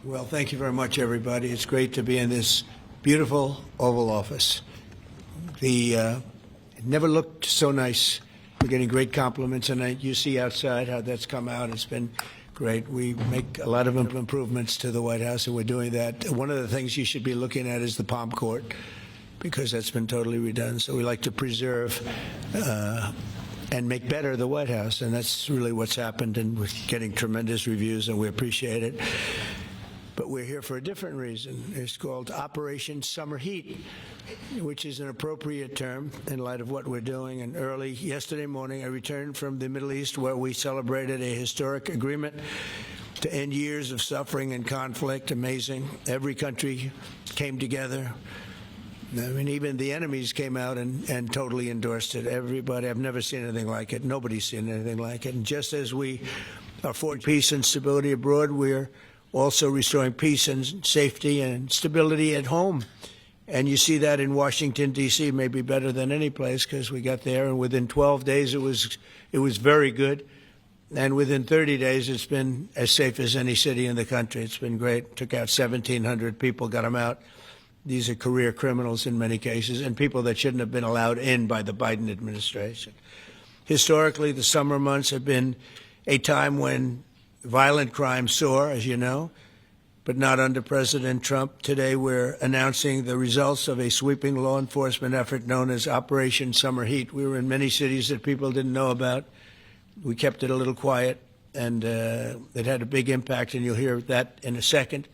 Well, thank you very much, everybody. It's great to be in this beautiful Oval Office. It never looked so nice. We're getting great compliments, and you see outside how that's come out. It's been great. We make a lot of improvements to the White House, and we're doing that. One of the things you should be looking at is the Palm Court, because that's been totally redone. So we like to preserve and make better the White House, and that's really what's happened, and we're getting tremendous reviews, and we appreciate it. But we're here for a different reason. It's called Operation Summer Heat, which is an appropriate term in light of what we're doing. And early yesterday morning, I returned from the Middle East, where we celebrated a historic agreement to end years of suffering and conflict. Amazing. Every country came together. I mean, even the enemies came out and totally endorsed it. Everybody, I've never seen anything like it. Nobody's seen anything like it. And just as we are for peace and stability abroad, we're also restoring peace and safety and stability at home. And you see that in Washington, D.C., maybe better than any place, because we got there, and within 12 days it was very good. And within 30 days it's been as safe as any city in the country. It's been great. Took out 1,700 people, got them out. These are career criminals in many cases, and people that shouldn't have been allowed in by the Biden administration. Historically, the summer months have been a time when violent crime soar, as you know, but not under President Trump. Today, we're announcing the results of a sweeping law enforcement effort known as Operation Summer Heat. We were in many cities that people didn't know about. We kept it a little quiet, and it had a big impact, and you'll hear that in a second.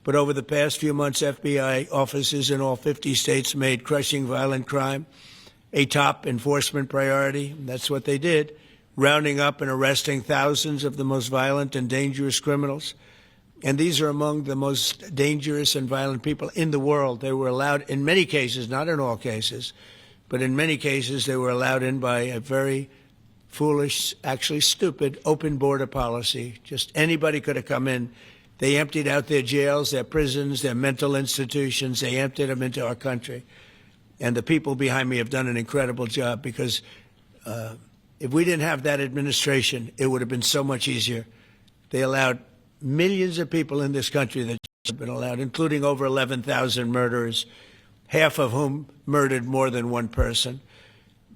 But over the past few months, FBI offices in all 50 states made crushing violent crime a top enforcement priority. That's what they did, rounding up and arresting thousands of the most violent and dangerous criminals. And these are among the most dangerous and violent people in the world. They were allowed, in many cases, not in all cases, but in many cases they were allowed in by a very foolish, actually stupid, open border policy. Just anybody could have come in. They emptied out their jails, their prisons, their mental institutions. They emptied them into our country. And the people behind me have done an incredible job, because if we didn't have that administration, it would have been so much easier. They allowed millions of people in this country that have been allowed, including over 11,000 murderers, half of whom murdered more than one person.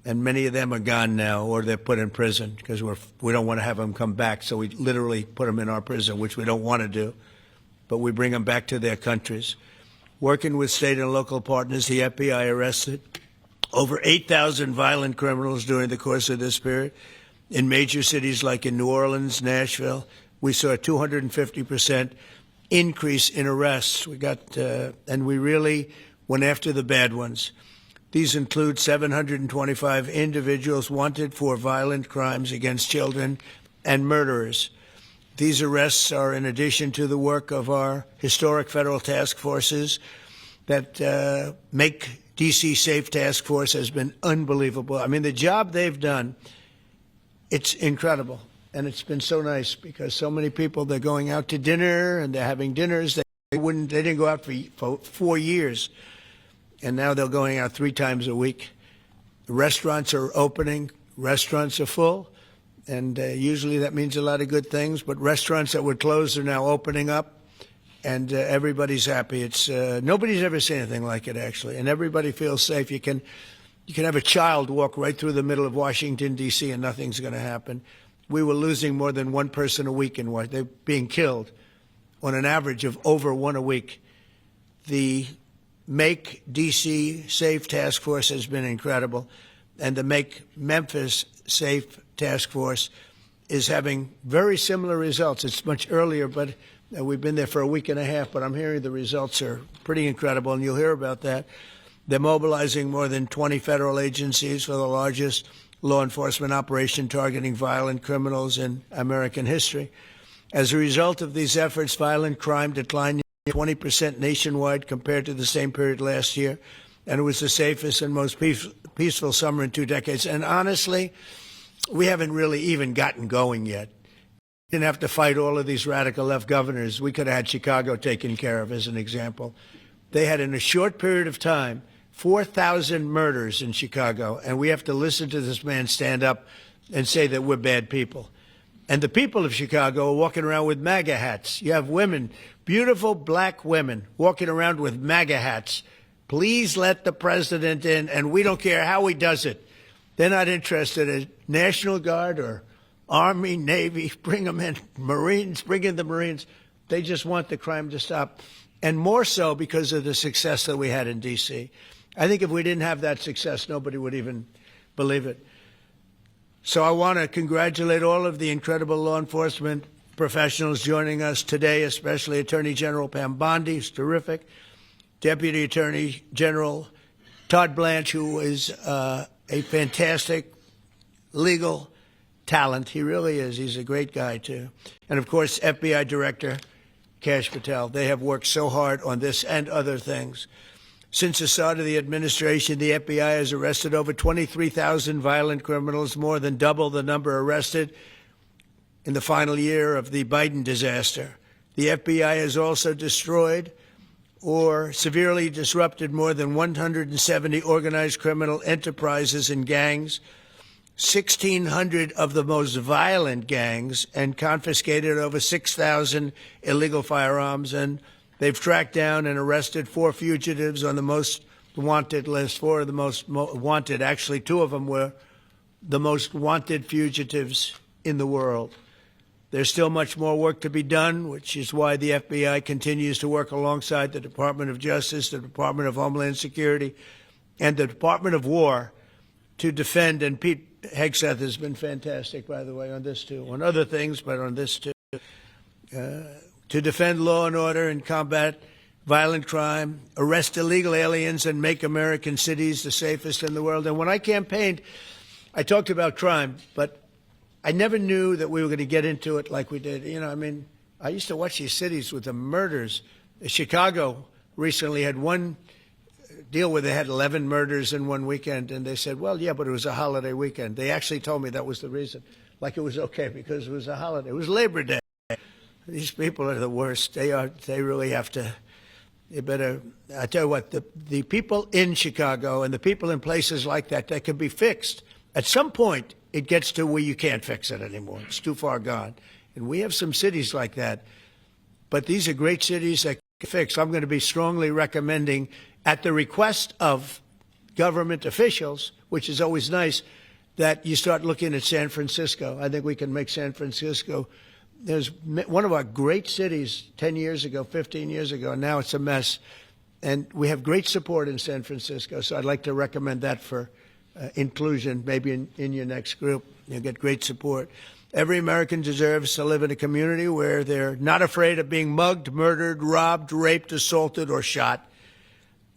And many of them are gone now, or they're put in prison, because we don't want to have them come back. So we literally put them in our prison, which we don't want to do. But we bring them back to their countries. Working with state and local partners, the FBI arrested over 8,000 violent criminals during the course of this period. In major cities like in New Orleans, Nashville, we saw a 250% increase in arrests. And we really went after the bad ones. These include 725 individuals wanted for violent crimes against children and murderers. These arrests are in addition to the work of our historic federal task forces that Make D.C. Safe Task Force has been unbelievable. I mean, the job they've done, it's incredible. And it's been so nice, because so many people, they're going out to dinner and they're having dinners. They didn't go out for 4 years. And now they're going out 3 times a week. The restaurants are opening. Restaurants are full. And usually that means a lot of good things. But restaurants that were closed are now opening up. And everybody's happy. It's nobody's ever seen anything like it, actually. And everybody feels safe. You can have a child walk right through the middle of Washington, D.C., and nothing's going to happen. We were losing more than one person a week in Washington. They're being killed on an average of over one a week. The Make D.C. Safe Task Force has been incredible, and the Make Memphis Safe Task Force is having very similar results. It's much earlier, but we've been there for a week and a half, but I'm hearing the results are pretty incredible, and you'll hear about that. They're mobilizing more than 20 federal agencies for the largest law enforcement operation targeting violent criminals in American history. As a result of these efforts, violent crime declined 20% nationwide compared to the same period last year, and it was the safest and most peaceful summer in 2 decades. And honestly, we haven't really even gotten going yet. We didn't have to fight all of these radical left governors. We could have had Chicago taken care of, as an example. They had, in a short period of time, 4,000 murders in Chicago, and we have to listen to this man stand up and say that we're bad people. And the people of Chicago are walking around with MAGA hats. You have women, beautiful black women, walking around with MAGA hats. Please let the president in, and we don't care how he does it. They're not interested in National Guard or Army, Navy, bring them in, Marines, bring in the Marines. They just want the crime to stop, and more so because of the success that we had in D.C. I think if we didn't have that success, nobody would even believe it. So I want to congratulate all of the incredible law enforcement professionals joining us today, especially Attorney General Pam Bondi, who's terrific, Deputy Attorney General Todd Blanche, who is a fantastic legal talent. He really is. He's a great guy, too. And, of course, FBI Director Kash Patel. They have worked so hard on this and other things. Since the start of the administration, the FBI has arrested over 23,000 violent criminals, more than double the number arrested in the final year of the Biden disaster. The FBI has also destroyed or severely disrupted more than 170 organized criminal enterprises and gangs, 1,600 of the most violent gangs, and confiscated over 6,000 illegal firearms. And they've tracked down and arrested 4 fugitives on the most wanted list, 4 of the most wanted. Actually, 2 of them were the most wanted fugitives in the world. There's still much more work to be done, which is why the FBI continues to work alongside the Department of Justice, the Department of Homeland Security, and the Department of War to defend. And Pete Hegseth has been fantastic, by the way, on this too, on other things, but on this too. To defend law and order and combat violent crime, arrest illegal aliens, and make American cities the safest in the world. And when I campaigned, I talked about crime, but I never knew that we were going to get into it like we did. You know, I mean, I used to watch these cities with the murders. Chicago recently had one deal where they had 11 murders in one weekend, and they said, well, yeah, but it was a holiday weekend. They actually told me that was the reason, like it was okay because it was a holiday. It was Labor Day. These people are the worst. They really have to. You better. I tell you what. The people in Chicago and the people in places like that can be fixed. At some point, it gets to where you can't fix it anymore. It's too far gone. And we have some cities like that. But these are great cities that can fix. I'm going to be strongly recommending, at the request of government officials, which is always nice, that you start looking at San Francisco. I think we can make San Francisco. There's one of our great cities 10 years ago, 15 years ago, and now it's a mess. And we have great support in San Francisco, so I'd like to recommend that for inclusion, maybe in your next group. You'll get great support. Every American deserves to live in a community where they're not afraid of being mugged, murdered, robbed, raped, assaulted, or shot.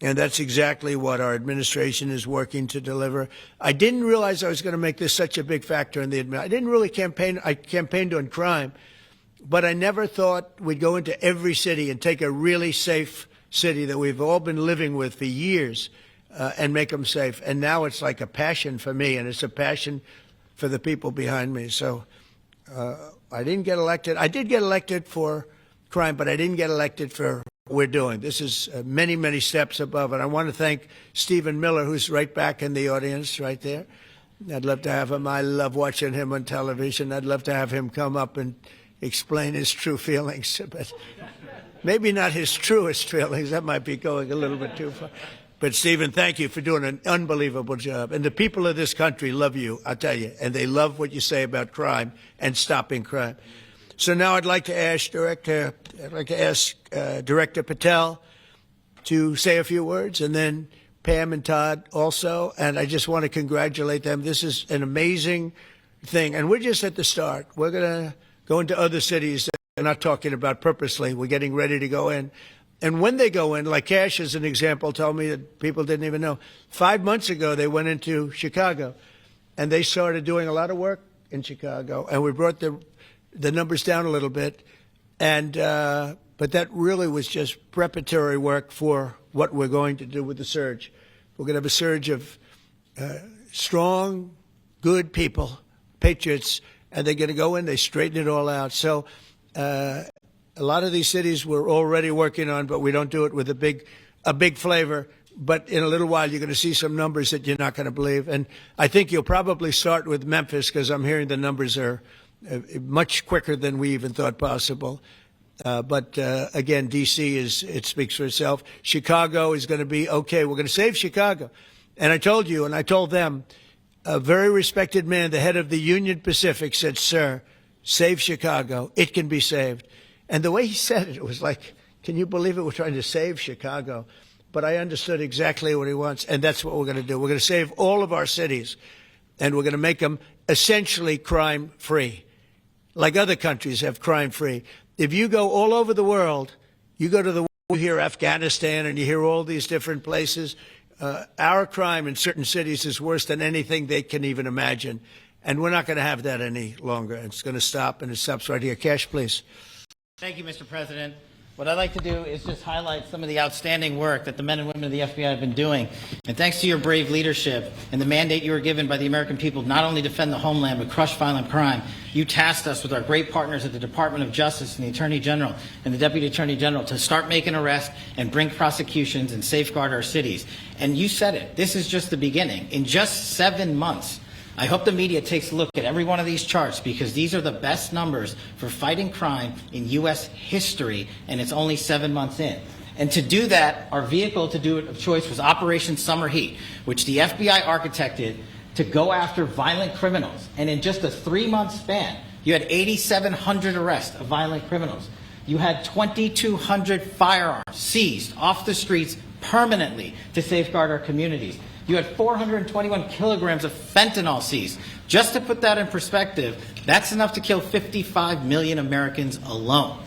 And that's exactly what our administration is working to deliver. I didn't realize I was going to make this such a big factor in the administration. I didn't really campaign. I campaigned on crime, but I never thought we'd go into every city and take a really safe city that we've all been living with for years and make them safe. And now it's like a passion for me, and it's a passion for the people behind me. So I didn't get elected. I did get elected for crime, but I didn't get elected for what we're doing. This is many, many steps above it. I want to thank Stephen Miller, who's right back in the audience right there. I'd love to have him. I love watching him on television. I'd love to have him come up and explain his true feelings, but maybe not his truest feelings. That might be going a little bit too far. But, Stephen, thank you for doing an unbelievable job. And the people of this country love you, I'll tell you, and they love what you say about crime and stopping crime. So now I'd like to ask Director Patel to say a few words, and then Pam and Todd also. And I just want to congratulate them. This is an amazing thing. And we're just at the start. We're going to go into other cities that we're not talking about purposely. We're getting ready to go in. And when they go in, like Kash as an example, told me that people didn't even know. 5 months ago, they went into Chicago, and they started doing a lot of work in Chicago. And we brought the numbers down a little bit. And but that really was just preparatory work for what we're going to do with the surge. We're going to have a surge of strong, good people, patriots, and they're going to go in, they straighten it all out. So a lot of these cities we're already working on, but we don't do it with a big flavor. But in a little while, you're going to see some numbers that you're not going to believe. And I think you'll probably start with Memphis, because I'm hearing the numbers are much quicker than we even thought possible. But again, D.C. it speaks for itself. Chicago is going to be okay. We're going to save Chicago. And I told you, and I told them, a very respected man, the head of the Union Pacific, said, "Sir, save Chicago. It can be saved." And the way he said it, it was like, can you believe it? We're trying to save Chicago. But I understood exactly what he wants, and that's what we're going to do. We're going to save all of our cities, and we're going to make them essentially crime-free, like other countries have crime-free. If you go all over the world, you go to the world, you hear Afghanistan and you hear all these different places, our crime in certain cities is worse than anything they can even imagine. And we're not going to have that any longer. It's going to stop, and it stops right here. Kash, please. Thank you, Mr. President. What I'd like to do is just highlight some of the outstanding work that the men and women of the FBI have been doing. And thanks to your brave leadership and the mandate you were given by the American people not only to defend the homeland but crush violent crime, you tasked us with our great partners at the Department of Justice and the Attorney General and the Deputy Attorney General to start making arrests and bring prosecutions and safeguard our cities. And you said it. This is just the beginning. In just 7 months, I hope the media takes a look at every one of these charts because these are the best numbers for fighting crime in U.S. history, and it's only 7 months in. And to do that, our vehicle to do it of choice was Operation Summer Heat, which the FBI architected to go after violent criminals. And in just a 3-month span, you had 8,700 arrests of violent criminals. You had 2,200 firearms seized off the streets permanently to safeguard our communities. You had 421 kilograms of fentanyl seized. Just to put that in perspective, that's enough to kill 55 million Americans alone.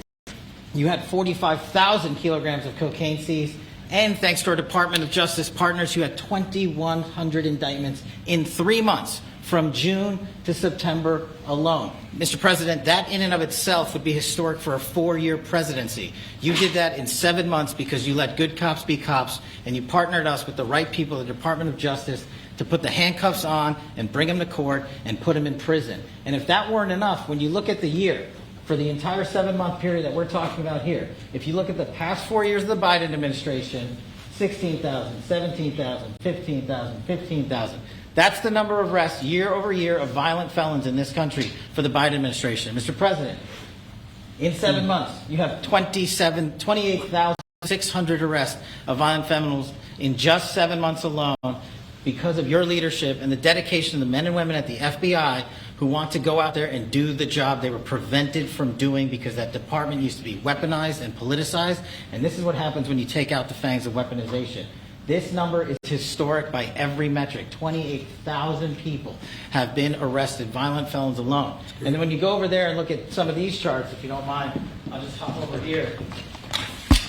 You had 45,000 kilograms of cocaine seized. And thanks to our Department of Justice partners, you had 2,100 indictments in 3 months, from June to September alone. Mr. President, that in and of itself would be historic for a 4-year presidency. You did that in 7 months because you let good cops be cops, and you partnered us with the right people at the Department of Justice to put the handcuffs on and bring them to court and put them in prison. And if that weren't enough, when you look at the year, for the entire 7-month period that we're talking about here, if you look at the past 4 years of the Biden administration, 16,000, 17,000, 15,000, 15,000. That's the number of arrests year over year of violent felons in this country for the Biden administration. Mr. President, in 7 months, you have 28,600 arrests of violent felons in just 7 months alone because of your leadership and the dedication of the men and women at the FBI who want to go out there and do the job they were prevented from doing because that department used to be weaponized and politicized. And this is what happens when you take out the fangs of weaponization. This number is historic by every metric. 28,000 people have been arrested, violent felons alone. And then when you go over there and look at some of these charts, if you don't mind, I'll just hop over here.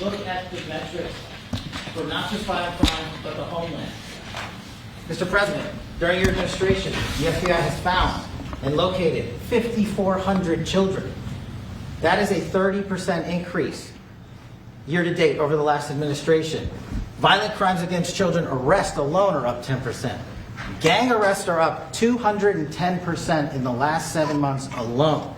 Look at the metrics for not just violent crime, but the homeland. Mr. President, during your administration, the FBI has found and located 5,400 children. That is a 30% increase year to date over the last administration. Violent crimes against children arrests alone are up 10%. Gang arrests are up 210% in the last 7 months alone.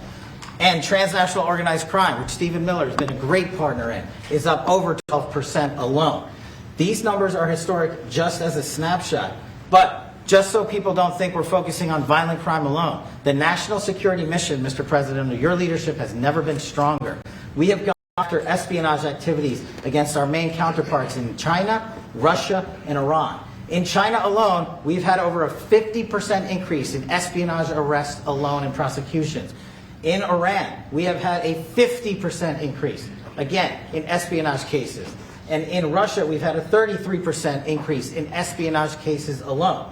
And transnational organized crime, which Stephen Miller has been a great partner in, is up over 12% alone. These numbers are historic just as a snapshot. But just so people don't think we're focusing on violent crime alone, the national security mission, Mr. President, under your leadership has never been stronger. We have gone after espionage activities against our main counterparts in China, Russia, and Iran. In China alone, we've had over a 50% increase in espionage arrests alone and prosecutions. In Iran, we have had a 50% increase, again, in espionage cases. And in Russia, we've had a 33% increase in espionage cases alone.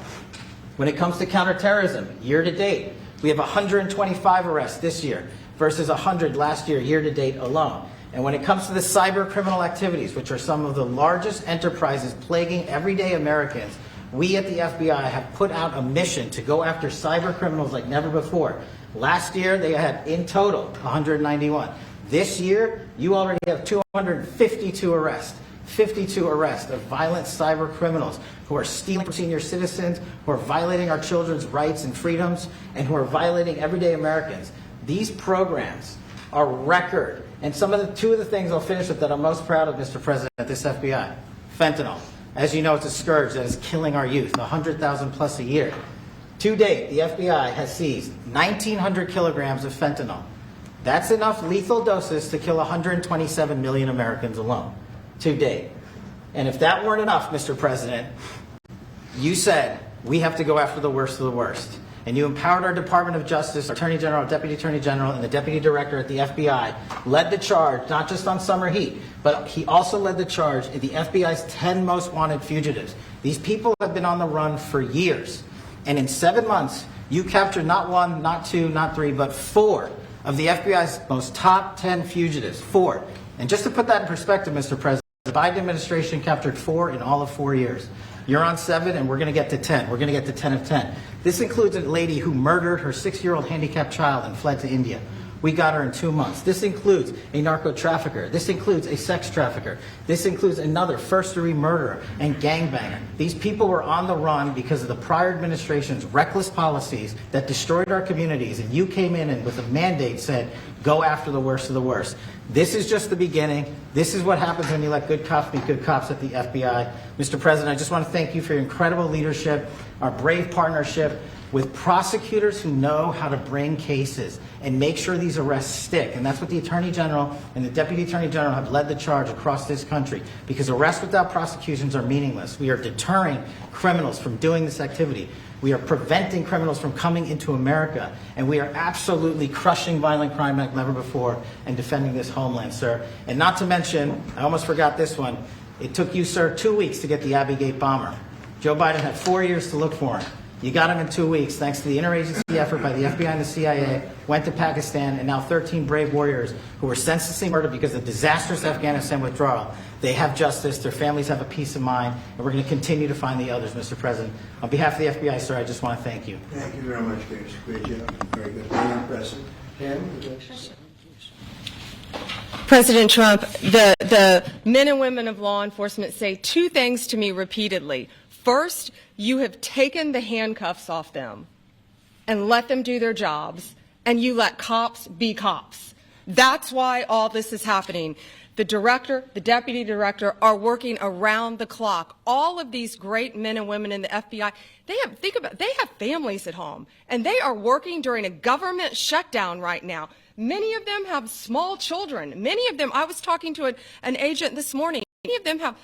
When it comes to counterterrorism, year to date, we have 125 arrests this year versus 100 last year, year to date alone. And when it comes to the cyber criminal activities, which are some of the largest enterprises plaguing everyday Americans, we at the FBI have put out a mission to go after cyber criminals like never before. Last year, they had in total 191. This year, you already have 252 arrests. 52 arrests of violent cyber criminals who are stealing from senior citizens, who are violating our children's rights and freedoms, and who are violating everyday Americans. These programs are record. And two of the things I'll finish with that I'm most proud of, Mr. President, at this FBI. Fentanyl. As you know, it's a scourge that is killing our youth, 100,000 plus a year. To date, the FBI has seized 1,900 kilograms of fentanyl. That's enough lethal doses to kill 127 million Americans alone, to date. And if that weren't enough, Mr. President, you said we have to go after the worst of the worst. And you empowered our Department of Justice, our Attorney General, Deputy Attorney General, and the Deputy Director at the FBI, led the charge, not just on summer heat, but he also led the charge in the FBI's 10 most wanted fugitives. These people have been on the run for years. And in 7 months, you captured not one, not two, not three, but 4 of the FBI's most top 10 fugitives. 4. And just to put that in perspective, Mr. President, the Biden administration captured 4 in all of 4 years. You're on 7, and we're going to get to 10. We're going to get to 10 of 10. This includes a lady who murdered her 6-year-old handicapped child and fled to India. We got her in 2 months. This includes a narco trafficker. This includes a sex trafficker. This includes another first-degree murderer and gangbanger. These people were on the run because of the prior administration's reckless policies that destroyed our communities, and you came in and with a mandate said, go after the worst of the worst. This is just the beginning. This is what happens when you let good cops be good cops at the FBI. Mr. President, I just want to thank you for your incredible leadership, our brave partnership with prosecutors who know how to bring cases and make sure these arrests stick. And that's what the Attorney General and the Deputy Attorney General have led the charge across this country, because arrests without prosecutions are meaningless. We are deterring criminals from doing this activity. We are preventing criminals from coming into America, and we are absolutely crushing violent crime like never before and defending this homeland, sir. And not to mention, I almost forgot this one, it took you, sir, 2 weeks to get the Abbey Gate bomber. Joe Biden had 4 years to look for him. You got him in 2 weeks, thanks to the interagency effort by the FBI and the CIA, went to Pakistan, and now 13 brave warriors who were senselessly murdered because of disastrous Afghanistan withdrawal. They have justice, their families have a peace of mind, and we're going to continue to find the others, Mr. President. On behalf of the FBI, sir, I just want to thank you. Thank you very much, Kash. Great job. Very good. Very impressive. Pam, would you like to say? President Trump, the men and women of law enforcement say 2 things to me repeatedly. First, you have taken the handcuffs off them and let them do their jobs, and you let cops be cops. That's why all this is happening. The director, the deputy director are working around the clock. All of these great men and women in the FBI, they have families at home, and they are working during a government shutdown right now. Many of them have small children. Many of them, I was talking to an agent this morning, many of them have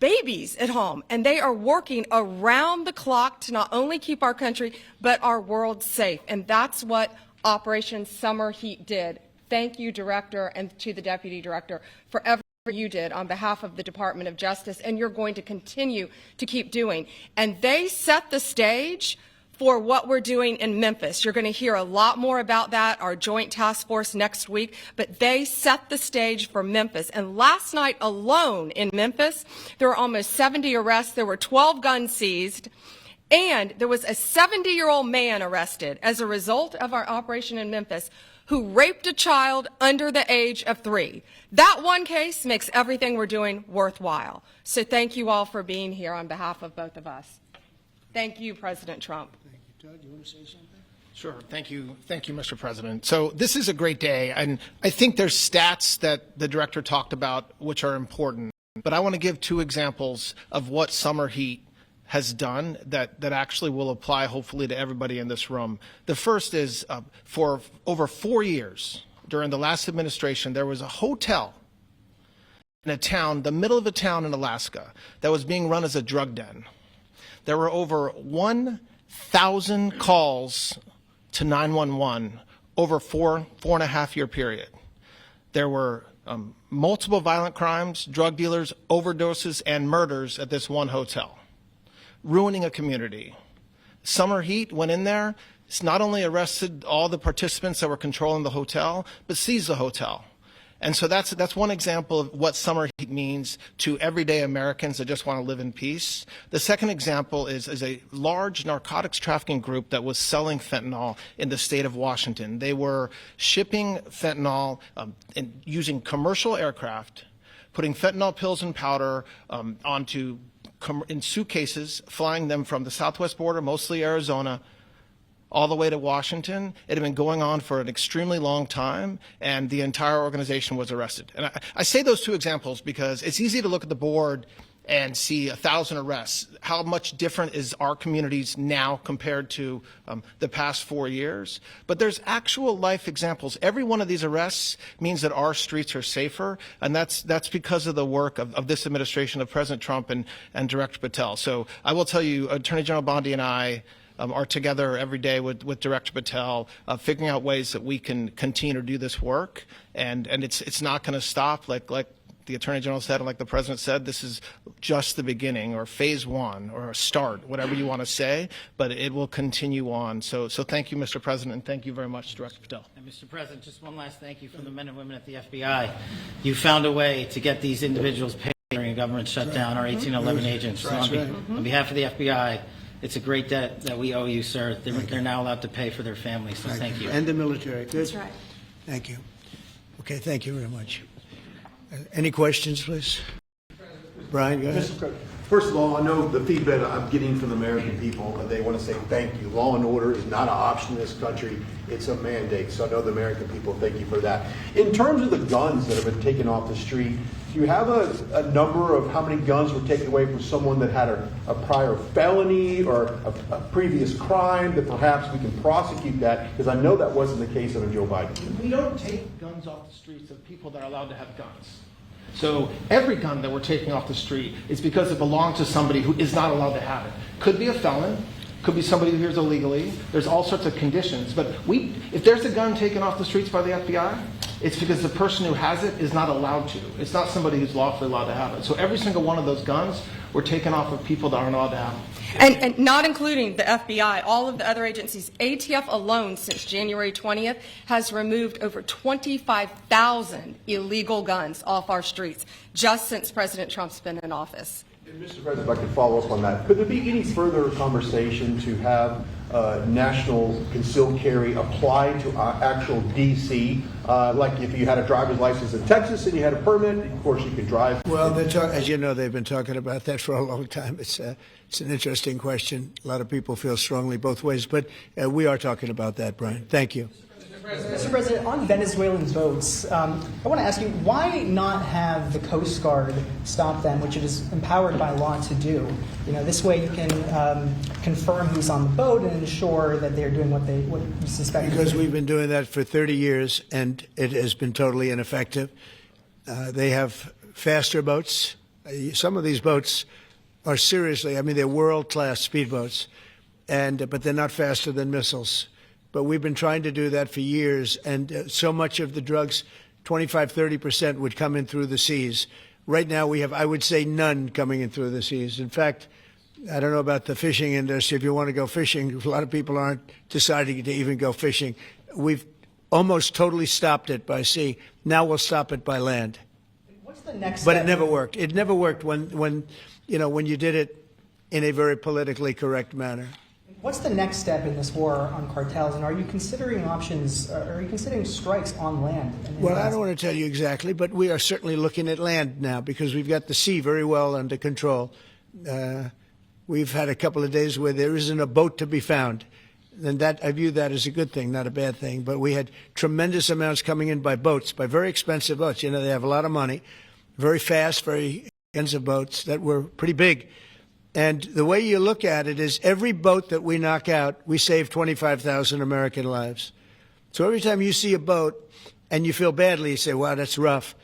babies at home, and they are working around the clock to not only keep our country, but our world safe. And that's what Operation Summer Heat did. Thank you, Director, and to the Deputy Director for everything you did on behalf of the Department of Justice, and you're going to continue to keep doing. And they set the stage for what we're doing in Memphis. You're going to hear a lot more about that, our joint task force next week, but they set the stage for Memphis. And last night alone in Memphis, there were almost 70 arrests. There were 12 guns seized, and there was a 70-year-old man arrested as a result of our operation in Memphis who raped a child under the age of 3. That one case makes everything we're doing worthwhile. So thank you all for being here on behalf of both of us. Thank you, President Trump. Thank you. Todd, you want to say something? Sure. Thank you, Mr. President. So this is a great day, and I think there's stats that the director talked about which are important. But I want to give 2 examples of what summer heat has done that actually will apply, hopefully, to everybody in this room. The first is for over 4 years during the last administration, there was a hotel in a town, the middle of a town in Alaska, that was being run as a drug den. There were over 1,000 calls to 911 over 4.5-year period. There were multiple violent crimes, drug dealers, overdoses, and murders at this one hotel, ruining a community. Summer Heat went in there. It's not only arrested all the participants that were controlling the hotel, but seized the hotel. And so that's one example of what summer heat means to everyday Americans that just want to live in peace. The second example is a large narcotics trafficking group that was selling fentanyl in the state of Washington. They were shipping fentanyl and using commercial aircraft, putting fentanyl pills and powder in suitcases, flying them from the southwest border, mostly Arizona, all the way to Washington. It had been going on for an extremely long time, and the entire organization was arrested. And I say those 2 examples because it's easy to look at the board and see 1,000 arrests, how much different is our communities now compared to the past 4 years? But there's actual life examples. Every one of these arrests means that our streets are safer, and that's because of the work of this administration, of President Trump and Director Patel. So I will tell you, Attorney General Bondi and I are together every day with Director Patel, figuring out ways that we can continue to do this work, and it's not going to stop. Like the Attorney General said, and like the President said, this is just the beginning, or phase one, or a start, whatever you want to say, but it will continue on. So thank you, Mr. President, and thank you very much, Director Patel. And Mr. President, just one last thank you from the men and women at the FBI. You found a way to get these individuals paid during a government shutdown, our 1811 agents. So on behalf of the FBI, it's a great debt that we owe you, sir. They're now allowed to pay for their families, so thank you. And the military. Good. That's right. Thank you. Okay, thank you very much. Any questions, please? Brian, go ahead. First of all, I know the feedback I'm getting from the American people, they want to say thank you. Law and order is not an option in this country. It's a mandate. So I know the American people, thank you for that. In terms of the guns that have been taken off the street, do you have a number of how many guns were taken away from someone that had a prior felony or a previous crime that perhaps we can prosecute that? Because I know that wasn't the case under Joe Biden. We don't take guns off the streets of people that are allowed to have guns. So every gun that we're taking off the street is because it belongs to somebody who is not allowed to have it. Could be a felon, could be somebody who hears illegally. There's all sorts of conditions. But if there's a gun taken off the streets by the FBI, it's because the person who has it is not allowed to. It's not somebody who's lawfully allowed to have it. So every single one of those guns were taken off of people that aren't allowed to have them. And not including the FBI, all of the other agencies. ATF alone since January 20th has removed over 25,000 illegal guns off our streets just since President Trump's been in office. And Mr. President, if I could follow up on that, could there be any further conversation to have national concealed carry applied to actual D.C.? Like if you had a driver's license in Texas and you had a permit, of course you could drive. Well, as you know, they've been talking about that for a long time. It's an interesting question. A lot of people feel strongly both ways, but we are talking about that, Brian. Thank you. Mr. President, on Venezuelan boats, I want to ask you, why not have the Coast Guard stop them, which it is empowered by law to do? This way you can confirm who's on the boat and ensure that they're doing what you suspect. Because we've been doing that for 30 years, and it has been totally ineffective. They have faster boats. Some of these boats are seriously, they're world-class speedboats, but they're not faster than missiles. But we've been trying to do that for years, and so much of the drugs, 25–30%, would come in through the seas. Right now we have, I would say, none coming in through the seas. In fact, I don't know about the fishing industry. If you want to go fishing, a lot of people aren't deciding to even go fishing. We've almost totally stopped it by sea. Now we'll stop it by land. What's the next step? But it never worked. It never worked when you did it in a very politically correct manner. What's the next step in this war on cartels, and are you considering options, are you considering strikes on land? Well, I don't want to tell you exactly, but we are certainly looking at land now because we've got the sea very well under control. We've had a couple of days where there isn't a boat to be found, and that I view that as a good thing, not a bad thing. But we had tremendous amounts coming in by boats, by very expensive boats. They have a lot of money, very fast, very expensive boats that were pretty big. And the way you look at it is every boat that we knock out, we save 25,000 American lives. So every time you see a boat and you feel badly, you say, wow, that's rough.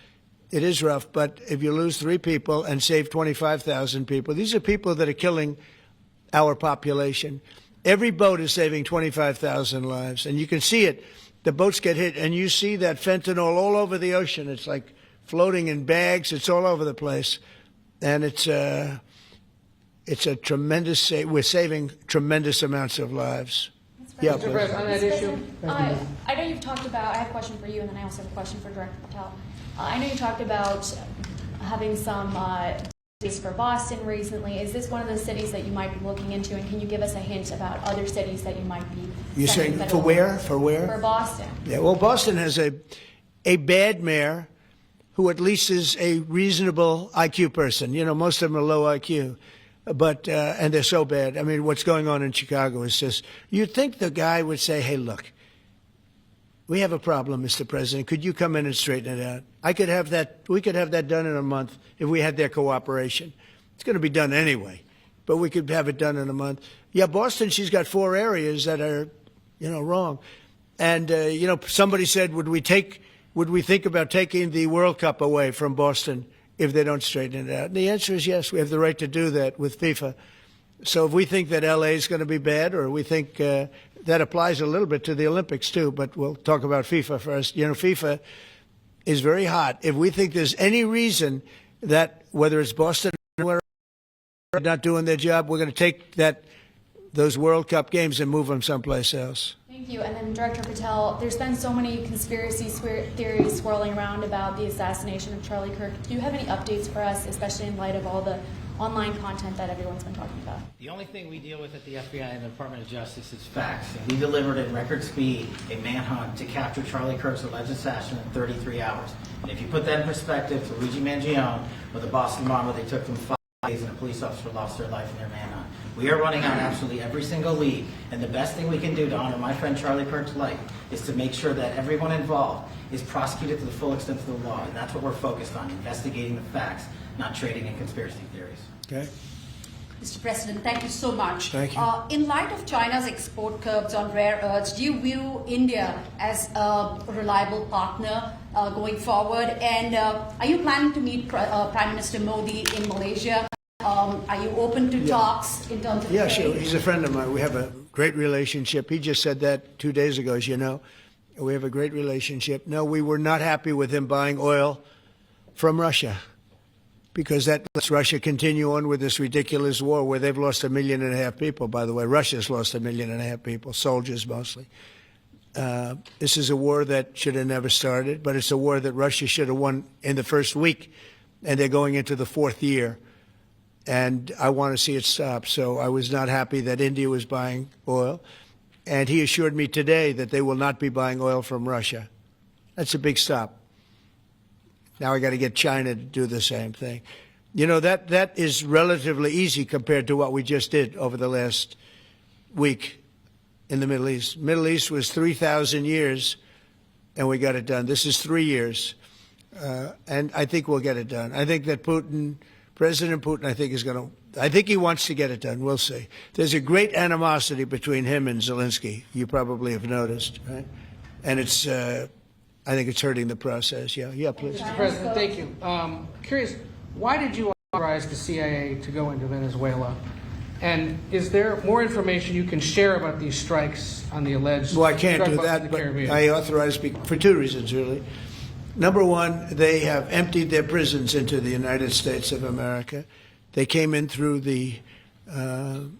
It is rough, but if you lose 3 people and save 25,000 people, these are people that are killing our population. Every boat is saving 25,000 lives, and you can see it. The boats get hit, and you see that fentanyl all over the ocean. It's like floating in bags. It's all over the place, and it's a tremendous. We're saving tremendous amounts of lives. Yeah, Mr. President, on that issue, I know you've talked about. I have a question for you, and then I also have a question for Director Patel. I know you talked about having some cities for Boston recently. Is this one of the cities that you might be looking into, and can you give us a hint about other cities that you might be? You're saying for where? For where? For Boston. Yeah. Well, Boston has a bad mayor who at least is a reasonable IQ person. Most of them are low IQ. But and they're so bad. What's going on in Chicago is just, you'd think the guy would say, hey, look, we have a problem, Mr. President. Could you come in and straighten it out? We could have that done in a month if we had their cooperation. It's going to be done anyway, but we could have it done in a month. Yeah, Boston, she's got 4 areas that are, wrong. And, somebody said, would we think about taking the World Cup away from Boston if they don't straighten it out? And the answer is yes. We have the right to do that with FIFA. So if we think that LA is going to be bad, or we think that applies a little bit to the Olympics too, but we'll talk about FIFA first. FIFA is very hot. If we think there's any reason that whether it's Boston or they're not doing their job, we're going to take those World Cup games and move them someplace else. Thank you. And then Director Patel, there's been so many conspiracy theories swirling around about the assassination of Charlie Kirk. Do you have any updates for us, especially in light of all the online content that everyone's been talking about? The only thing we deal with at the FBI and the Department of Justice is facts. And we delivered in record speed a manhunt to capture Charlie Kirk's alleged assassin in 33 hours. And if you put that in perspective to Luigi Mangione with the Boston bomber, they took them 5 days and a police officer lost their life in their manhunt. We are running on absolutely every single lead. And the best thing we can do to honor my friend Charlie Kirk's life is to make sure that everyone involved is prosecuted to the full extent of the law. And that's what we're focused on, investigating the facts, not trading in conspiracy theories. Okay. Mr. President, thank you so much. Thank you. In light of China's export curbs on rare earths, do you view India as a reliable partner going forward? And are you planning to meet Prime Minister Modi in Malaysia? Are you open to talks in terms of Yeah, trade? sure. He's a friend of mine. We have a great relationship. He just said that 2 days ago, as you know. We have a great relationship. No, we were not happy with him buying oil from Russia, because that lets Russia continue on with this ridiculous war where they've lost 1.5 million people, by the way. Russia's lost 1.5 million people, soldiers mostly. This is a war that should have never started, but it's a war that Russia should have won in the first week, and they're going into the 4th year. And I want to see it stop. So I was not happy that India was buying oil. And he assured me today that they will not be buying oil from Russia. That's a big stop. Now I got to get China to do the same thing. That is relatively easy compared to what we just did over the last week in the Middle East. Middle East was 3,000 years, and we got it done. This is 3 years. And I think we'll get it done. I think that President Putin, I think he wants to get it done. We'll see. There's a great animosity between him and Zelensky. You probably have noticed, right? And I think it's hurting the process. Yeah, please. Mr. President, thank you. Curious, why did you authorize the CIA to go into Venezuela? And is there more information you can share about these strikes on the alleged Well, I can't drug do busts in that, the but Caribbean? I authorized for 2 reasons, really. Number one, they have emptied their prisons into the United States of America. They came in through the border.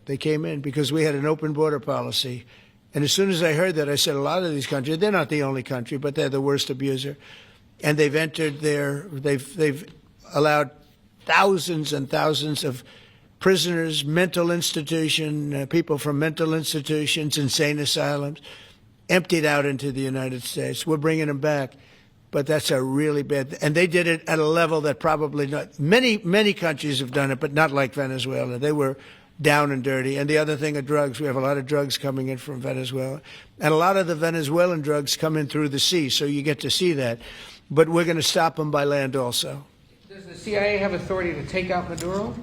They came in because we had an open border policy. And as soon as I heard that, I said, a lot of these countries, they're not the only country, but they're the worst abuser. And they've entered they've allowed thousands and thousands of prisoners, mental institution, people from mental institutions, insane asylums, emptied out into the United States. We're bringing them back. But that's a really bad, and they did it at a level that probably not, many countries have done it, but not like Venezuela. They were down and dirty. And the other thing are drugs. We have a lot of drugs coming in from Venezuela. And a lot of the Venezuelan drugs come in through the sea, so you get to see that. But we're going to stop them by land also. Does the CIA have authority to take out Maduro?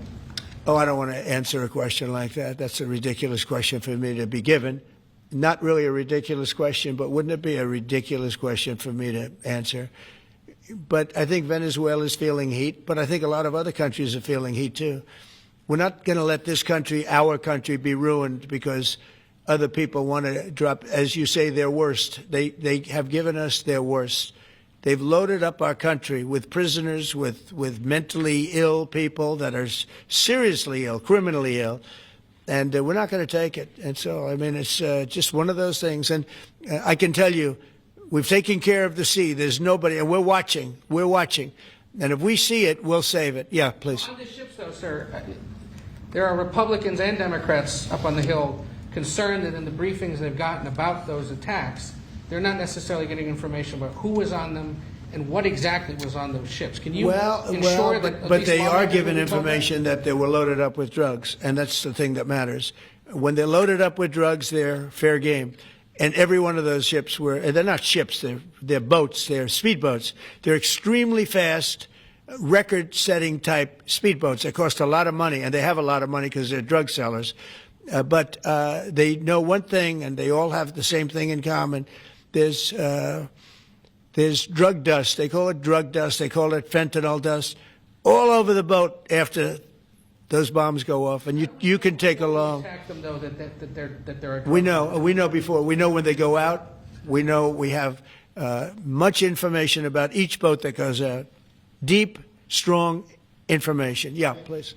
Oh, I don't want to answer a question like that. That's a ridiculous question for me to be given. Not really a ridiculous question, but wouldn't it be a ridiculous question for me to answer? But I think Venezuela is feeling heat, but I think a lot of other countries are feeling heat too. We're not going to let this country, our country, be ruined because other people want to drop, as you say, their worst. They have given us their worst. They've loaded up our country with prisoners, with mentally ill people that are seriously ill, criminally ill. And we're not going to take it. And so, I mean, it's just one of those things. And I can tell you, we've taken care of the sea. There's nobody, and we're watching. We're watching. And if we see it, we'll save it. Yeah, please. On the ships, though, sir, there are Republicans and Democrats up on the Hill concerned that in the briefings they've gotten about those attacks, they're not necessarily getting information about who was on them and what exactly was on those ships. Can you ensure that? But they are given information that they were loaded up with drugs, and that's the thing that matters. When they're loaded up with drugs, they're fair game. And every one of those ships they're not ships, they're boats, they're speedboats. They're extremely fast. record-setting type speedboats that cost a lot of money, and they have a lot of money because they're drug sellers. But they know one thing, and they all have the same thing in common. There's drug dust. They call it drug dust. They call it fentanyl dust all over the boat after those bombs go off, and you can take along. Attack them though that they're. We know before. We know when they go out. We know we have much information about each boat that goes out. Deep, strong information. Yeah, please.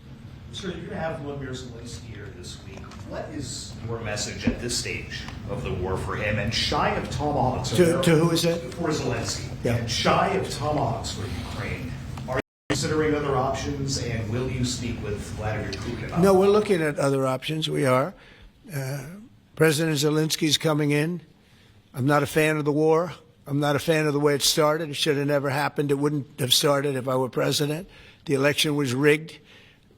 Sir, you're going to have Volodymyr Zelensky here this week. What is your message at this stage of the war for him? And shy of tomahawks, To who is that? For Zelensky. Yeah. And shy of tomahawks for Ukraine. Are you considering other options? And will you speak with Vladimir Putin about No, we're looking at other options. We are. President Zelensky's coming in. I'm not a fan of the war. I'm not a fan of the way it started. It should have never happened. It wouldn't have started if I were president. The election was rigged.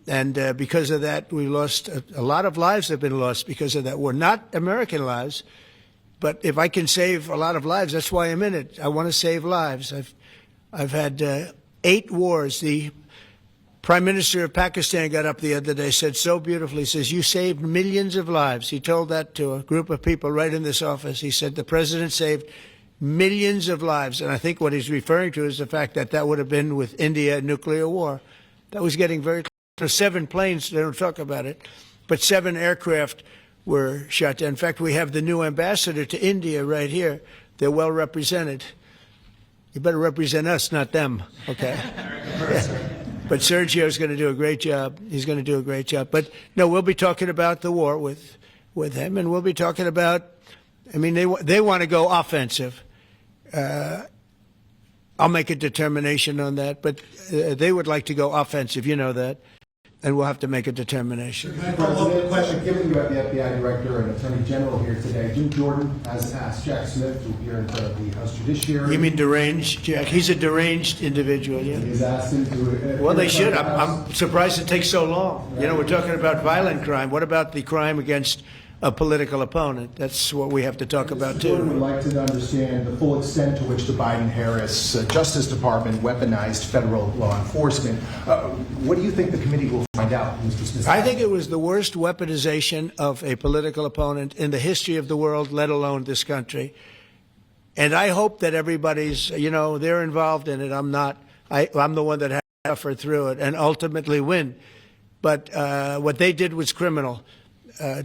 And because of that, we lost a lot of lives have been lost because of that war. Not American lives, but if I can save a lot of lives, that's why I'm in it. I want to save lives. I've had 8 wars. The Prime Minister of Pakistan got up the other day, said so beautifully, he says, you saved millions of lives. He told that to a group of people right in this office. He said the president saved millions of lives. And I think what he's referring to is the fact that that would have been with India, nuclear war. That was getting very close. 7 planes, they don't talk about it, but 7 aircraft were shot down. In fact, we have the new ambassador to India right here. They're well represented. You better represent us, not them, okay? Yeah. But Sergio's going to do a great job. He's going to do a great job. But, no, we'll be talking about the war with him, and we'll be talking about, I mean, they want to go offensive. I'll make a determination on that, but they would like to go offensive, you know that, and we'll have to make a determination. President, question, given you have the FBI Director and Attorney General here today, Jim Jordan has asked Jack Smith to appear in front of the House Judiciary. You mean deranged, Jack? He's a deranged individual, yeah. He's asked him to Well, they should. I'm surprised it takes so long. You know, we're talking about violent crime. What about the crime against a political opponent? That's what we have to talk about, too. Jordan would like to understand the full extent to which the Biden-Harris Justice Department weaponized federal law enforcement. What do you think the committee will find out, Mr. Smith? I think it was the worst weaponization of a political opponent in the history of the world, let alone this country. And I hope that everybody's, you know, they're involved in it. I'm not. I'm the one that had to suffer through it and ultimately win. But what they did was criminal.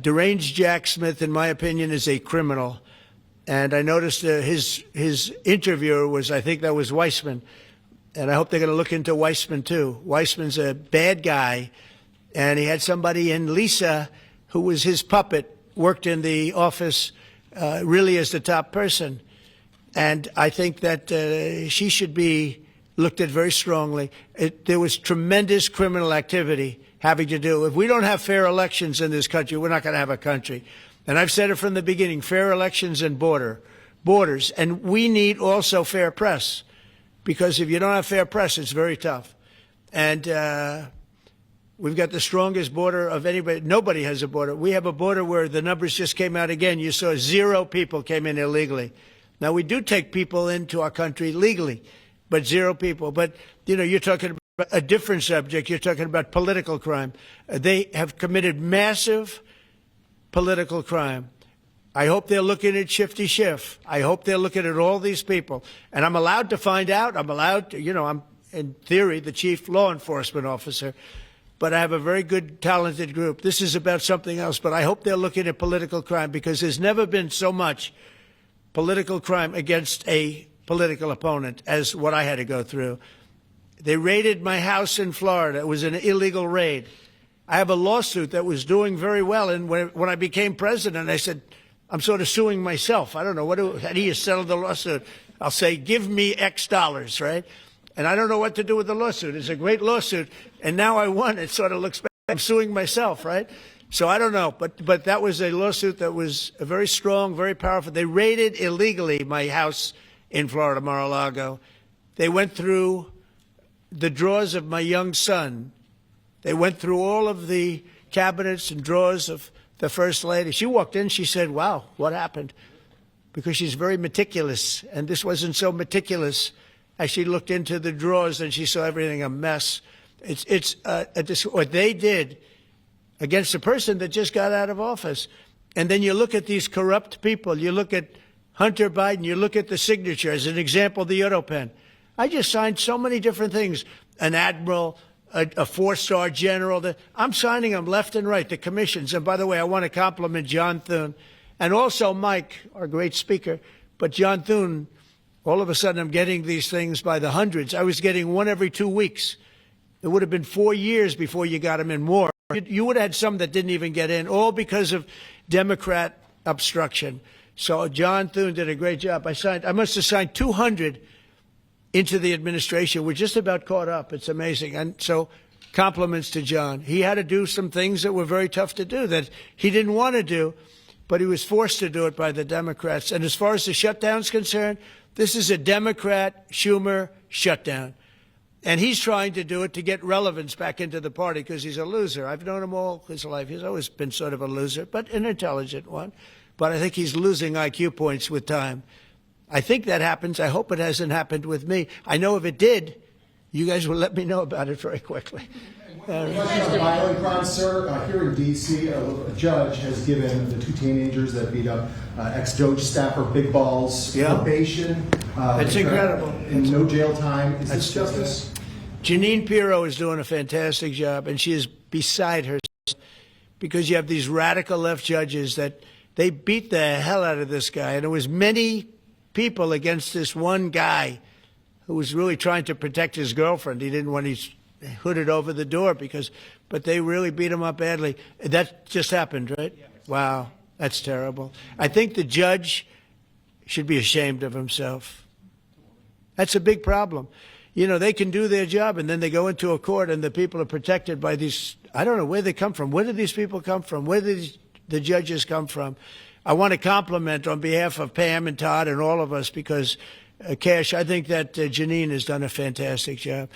Deranged Jack Smith, in my opinion, is a criminal. And I noticed his interviewer was, I think that was Weissman. And I hope they're going to look into Weissman, too. Weissman's a bad guy. And he had somebody in Lisa, who was his puppet, worked in the office really as the top person. And I think that she should be looked at very strongly. There was tremendous criminal activity having to do. If we don't have fair elections in this country, we're not going to have a country. And I've said it from the beginning, fair elections and borders. And we need also fair press, because if you don't have fair press, it's very tough. And we've got the strongest border of anybody. Nobody has a border. We have a border where the numbers just came out again. You saw 0 people came in illegally. Now, we do take people into our country legally, but 0 people. But, you know, you're talking about a different subject. You're talking about political crime. They have committed massive political crime. I hope they're looking at Shifty Schiff. I hope they're looking at all these people. And I'm allowed to find out. I'm allowed to, you know, I'm, in theory, the chief law enforcement officer. But I have a very good, talented group. This is about something else. But I hope they're looking at political crime, because there's never been so much political crime against a political opponent as what I had to go through. They raided my house in Florida. It was an illegal raid. I have a lawsuit that was doing very well. And when I became president, I said, I'm sort of suing myself. I don't know. How do you settle the lawsuit? I'll say, give me X dollars, right? And I don't know what to do with the lawsuit. It's a great lawsuit. And now I won. It sort of looks bad. I'm suing myself, right? So I don't know. But that was a lawsuit that was very strong, very powerful. They raided illegally my house in Florida, Mar-a-Lago. They went through the drawers of my young son. They went through all of the cabinets and drawers of the First Lady. She walked in, she said, wow, what happened? Because she's very meticulous, and this wasn't so meticulous She looked into the drawers and she saw everything a mess. What they did against a person that just got out of office. And then you look at these corrupt people. You look at Hunter Biden. You look at the signature. As an example, the Europen. I just signed so many different things. An admiral, a four-star general. I'm signing them left and right, the commissions. And by the way, I want to compliment John Thune and also Mike, our great speaker. But John Thune, all of a sudden I'm getting these things by the hundreds. I was getting one every 2 weeks. It would have been 4 years before you got them in more. You would have had some that didn't even get in, all because of Democrat obstruction. So John Thune did a great job. I must have signed 200 into the administration. We're just about caught up. It's amazing. And so compliments to John. He had to do some things that were very tough to do that he didn't want to do, but he was forced to do it by the Democrats. And as far as the shutdown's concerned, this is a Democrat Schumer shutdown. And he's trying to do it to get relevance back into the party because he's a loser. I've known him all his life. He's always been sort of a loser, but an intelligent one. But I think he's losing IQ points with time. I think that happens. I hope it hasn't happened with me. I know if it did, you guys will let me know about it very quickly. Question on violent crime, sir. Here in D.C., a judge has given the two teenagers that beat up ex-Doge staffer Big Balls probation. That's incredible. And no jail time. Is this justice? Jeanine Pirro is doing a fantastic job, and she is beside herself because you have these radical left judges that they beat the hell out of this guy. And there was many people against this one guy who was really trying to protect his girlfriend. He didn't want his hooded over the door but they really beat him up badly. That just happened, right? Yeah. Wow, that's terrible. I think the judge should be ashamed of himself. That's a big problem. You know, they can do their job and then they go into a court and the people are protected by these, I don't know where they come from. Where do these people come from? Where do the judges come from? I want to compliment on behalf of Pam and Todd and all of us because, Kash, I think that Jeanine has done a fantastic job.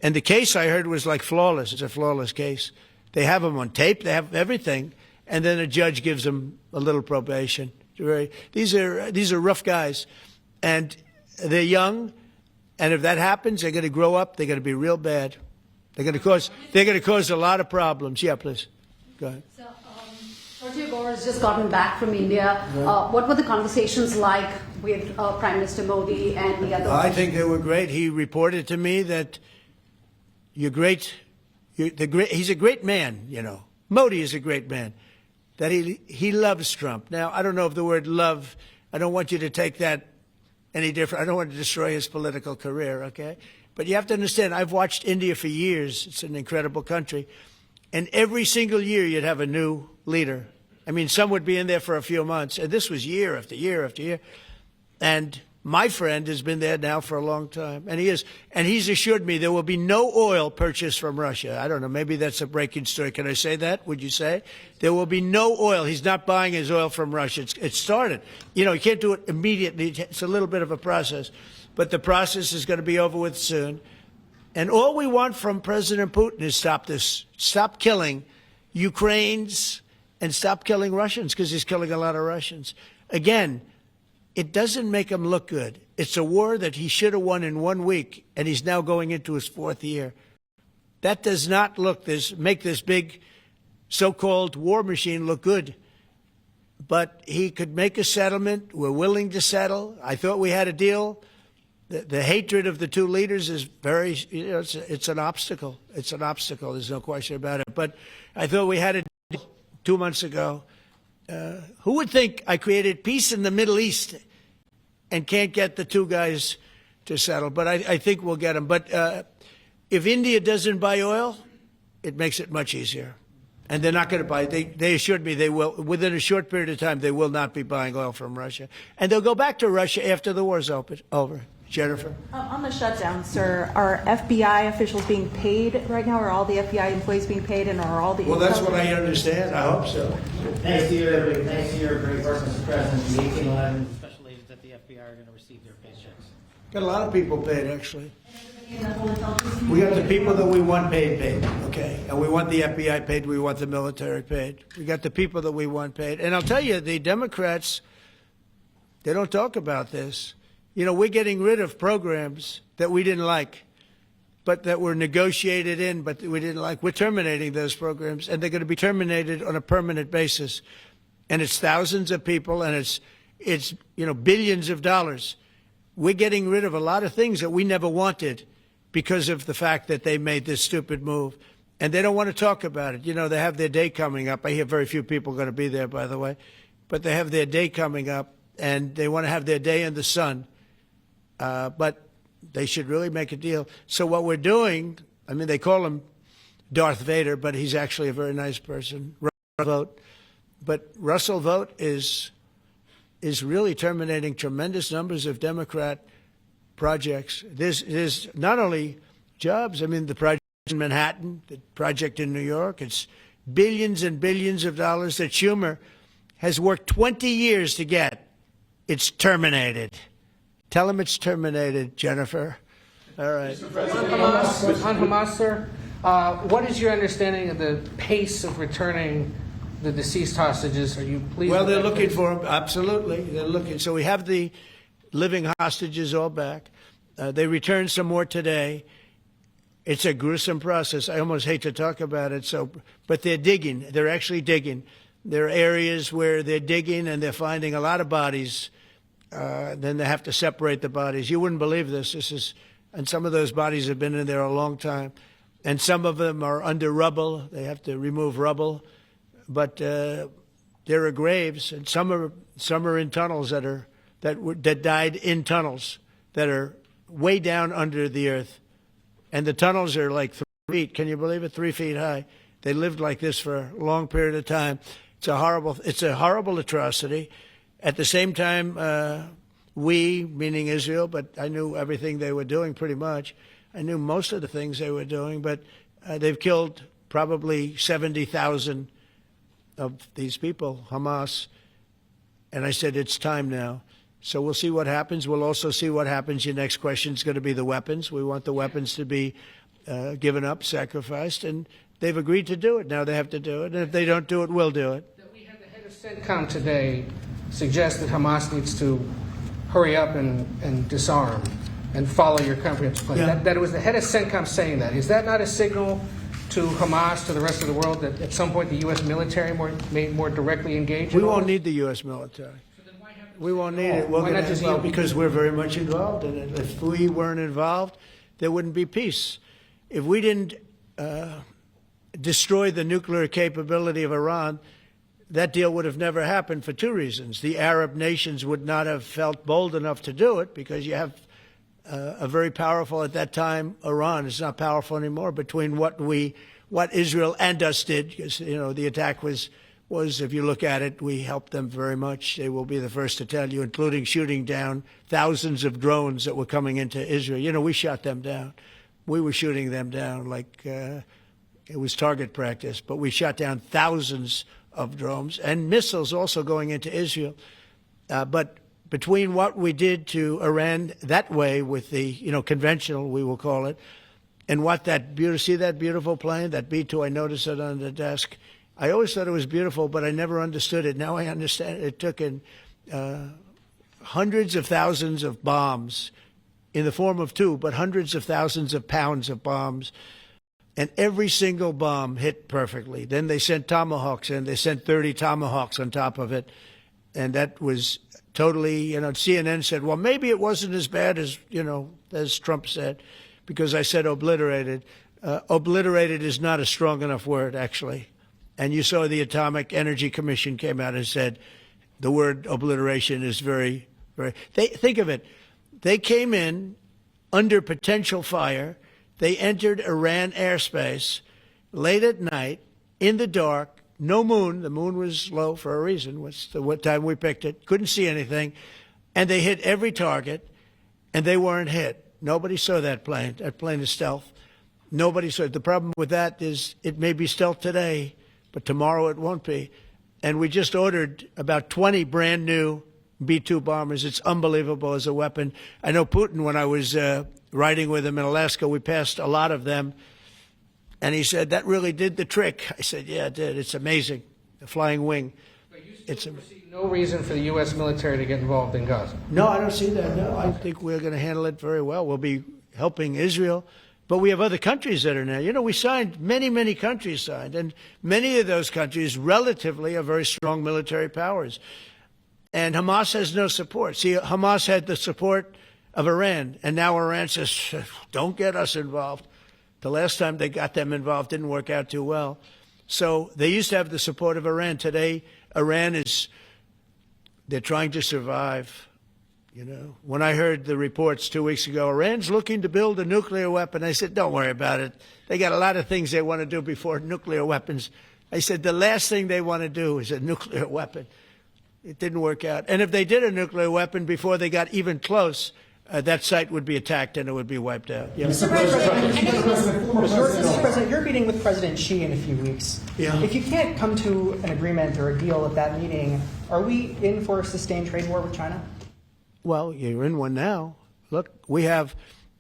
And the case I heard was like flawless. It's a flawless case. They have them on tape. They have everything. And then a judge gives them a little probation. These are rough guys. And they're young. And if that happens, they're going to grow up. They're going to be real bad. They're going to cause a lot of problems. Yeah, please. Go ahead. So, Georgia Gore has just gotten back from India. What were the conversations like with Prime Minister Modi and the other? I think they were great. He reported to me that he's a great man, you know. Modi is a great man. That he loves Trump. Now, I don't know if the word love, I don't want you to take that any different. I don't want to destroy his political career, okay? But you have to understand, I've watched India for years. It's an incredible country. And every single year you'd have a new leader. I mean, some would be in there for a few months. And this was year after year after year. And my friend has been there now for a long time. And he's assured me there will be no oil purchased from Russia. I don't know, maybe that's a breaking story. Can I say that? Would you say? There will be no oil. He's not buying his oil from Russia. It started. You know, you can't do it immediately. It's a little bit of a process. But the process is going to be over with soon. And all we want from President Putin is stop this. Stop killing Ukrainians and stop killing Russians because he's killing a lot of Russians. Again, it doesn't make him look good. It's a war that he should have won in 1 week, and he's now going into his 4th year. That does not make this big so-called war machine look good. But he could make a settlement. We're willing to settle. I thought we had a deal. The hatred of the two leaders is very, you know, it's an obstacle. It's an obstacle. There's no question about it. But I thought we had a deal 2 months ago. Who would think I created peace in the Middle East and can't get the two guys to settle? But I think we'll get them. But if India doesn't buy oil, it makes it much easier. And they're not going to buy. They assured me they will. Within a short period of time, they will not be buying oil from Russia. And they'll go back to Russia after the war's over. Jennifer? On the shutdown, sir, are FBI officials being paid right now? Are all the FBI employees being paid, and are all the... Well, that's what I understand. I hope so. Thanks to you, everybody. Thanks to your great work, Mr. President. The 1811 special agents at the FBI are going to receive their paychecks. Got a lot of people paid, actually. We got the people that we want paid, okay? And we want the FBI paid. We want the military paid. We got the people that we want paid. And I'll tell you, the Democrats, they don't talk about this. You know, we're getting rid of programs that we didn't like, but that were negotiated in, but we didn't like. We're terminating those programs, and they're going to be terminated on a permanent basis. And it's thousands of people, and it's billions of dollars. We're getting rid of a lot of things that we never wanted because of the fact that they made this stupid move. And they don't want to talk about it. You know, they have their day coming up. I hear very few people are going to be there, by the way. But they have their day coming up, and they want to have their day in the sun. But they should really make a deal. So what we're doing, I mean, they call him Darth Vader, but he's actually a very nice person. Russell Vogt. But Russell Vogt is really terminating tremendous numbers of Democrat projects. There's not only jobs. I mean, the project in Manhattan, the project in New York, it's billions and billions of dollars that Schumer has worked 20 years to get. It's terminated. Tell him it's terminated, Jennifer. All right. On Hamas, sir, what is your understanding of the pace of returning the deceased hostages? Are you pleased? Well, they're looking for them. Absolutely. They're looking. So we have the living hostages all back. They returned some more today. It's a gruesome process. I almost hate to talk about it. But they're digging. They're actually digging. There are areas where they're digging and they're finding a lot of bodies. Then they have to separate the bodies. You wouldn't believe this. And some of those bodies have been in there a long time. And some of them are under rubble. They have to remove rubble. But there are graves, and some are in tunnels that died in tunnels that are way down under the earth. And the tunnels are like 3 feet. Can you believe it? 3 feet high. They lived like this for a long period of time. It's a horrible atrocity. At the same time, we, meaning Israel, but I knew everything they were doing pretty much. I knew most of the things they were doing, but they've killed probably 70,000 of these people, Hamas. And I said, it's time now. So we'll see what happens. We'll also see what happens. Your next question is going to be the weapons. We want the weapons to be given up, sacrificed, and they've agreed to do it. Now they have to do it. And if they don't do it, we'll do it. We had the head of CENTCOM today suggest that Hamas needs to hurry up and disarm and follow your comprehensive plan. Yeah. That it was the head of CENTCOM saying that. Is that not a signal to Hamas, to the rest of the world, that at some point the U.S. military may more directly engage? We won't need the U.S. military. We won't need it. We're going to because we're very much involved in it. If we weren't involved, there wouldn't be peace. If we didn't destroy the nuclear capability of Iran, that deal would have never happened for 2 reasons. The Arab nations would not have felt bold enough to do it because you have a very powerful, at that time, Iran. It's not powerful anymore between what Israel and us did. Because, the attack was, if you look at it, we helped them very much. They will be the first to tell you, including shooting down thousands of drones that were coming into Israel. We shot them down. We were shooting them down like it was target practice, but we shot down thousands of drones and missiles also going into Israel. But between what we did to Iran that way with the, conventional, we will call it, and what see that beautiful plane, that B-2, I noticed it on the desk. I always thought it was beautiful, but I never understood it. Now I understand it. It took in hundreds of thousands of bombs in the form of 2, but hundreds of thousands of pounds of bombs. And every single bomb hit perfectly. Then they sent Tomahawks in. They sent 30 Tomahawks on top of it. And that was totally, CNN said, well, maybe it wasn't as bad as Trump said, because I said obliterated. Obliterated is not a strong enough word, actually. And you saw the Atomic Energy Commission came out and said the word obliteration is very, very... Think of it. They came in under potential fire. They entered Iran airspace late at night, in the dark, no moon. The moon was low for a reason. What time we picked it. Couldn't see anything. And they hit every target, and they weren't hit. Nobody saw that plane. That plane is stealth. Nobody saw it. The problem with that is it may be stealth today, but tomorrow it won't be. And we just ordered about 20 brand new B-2 bombers. It's unbelievable as a weapon. I know Putin, when I was riding with him in Alaska, we passed a lot of them. And he said, that really did the trick. I said, yeah, it did. It's amazing. The flying wing. it's a, No reason for the U.S. military to get involved in Gaza. no, I don't see that. No, I think we're going to handle it very well. We'll be helping Israel, but we have other countries that are now. You know, we signed, many countries signed, and many of those countries relatively are very strong military powers. And Hamas has no support. See, Hamas had the support of Iran, and now Iran says, don't get us involved. The last time they got them involved didn't work out too well. So they used to have the support of Iran. Today, Iran they're trying to survive. You know, when I heard the reports 2 weeks ago, Iran's looking to build a nuclear weapon, I said, don't worry about it. They got a lot of things they want to do before nuclear weapons. I said, the last thing they want to do is a nuclear weapon. It didn't work out. And if they did a nuclear weapon before they got even close, that site would be attacked and it would be wiped out. Yeah. Mr. President, you're meeting with President Xi in a few weeks. Yeah. If you can't come to an agreement or a deal at that meeting, are we in for a sustained trade war with China? Well, you're in one now. Look, we have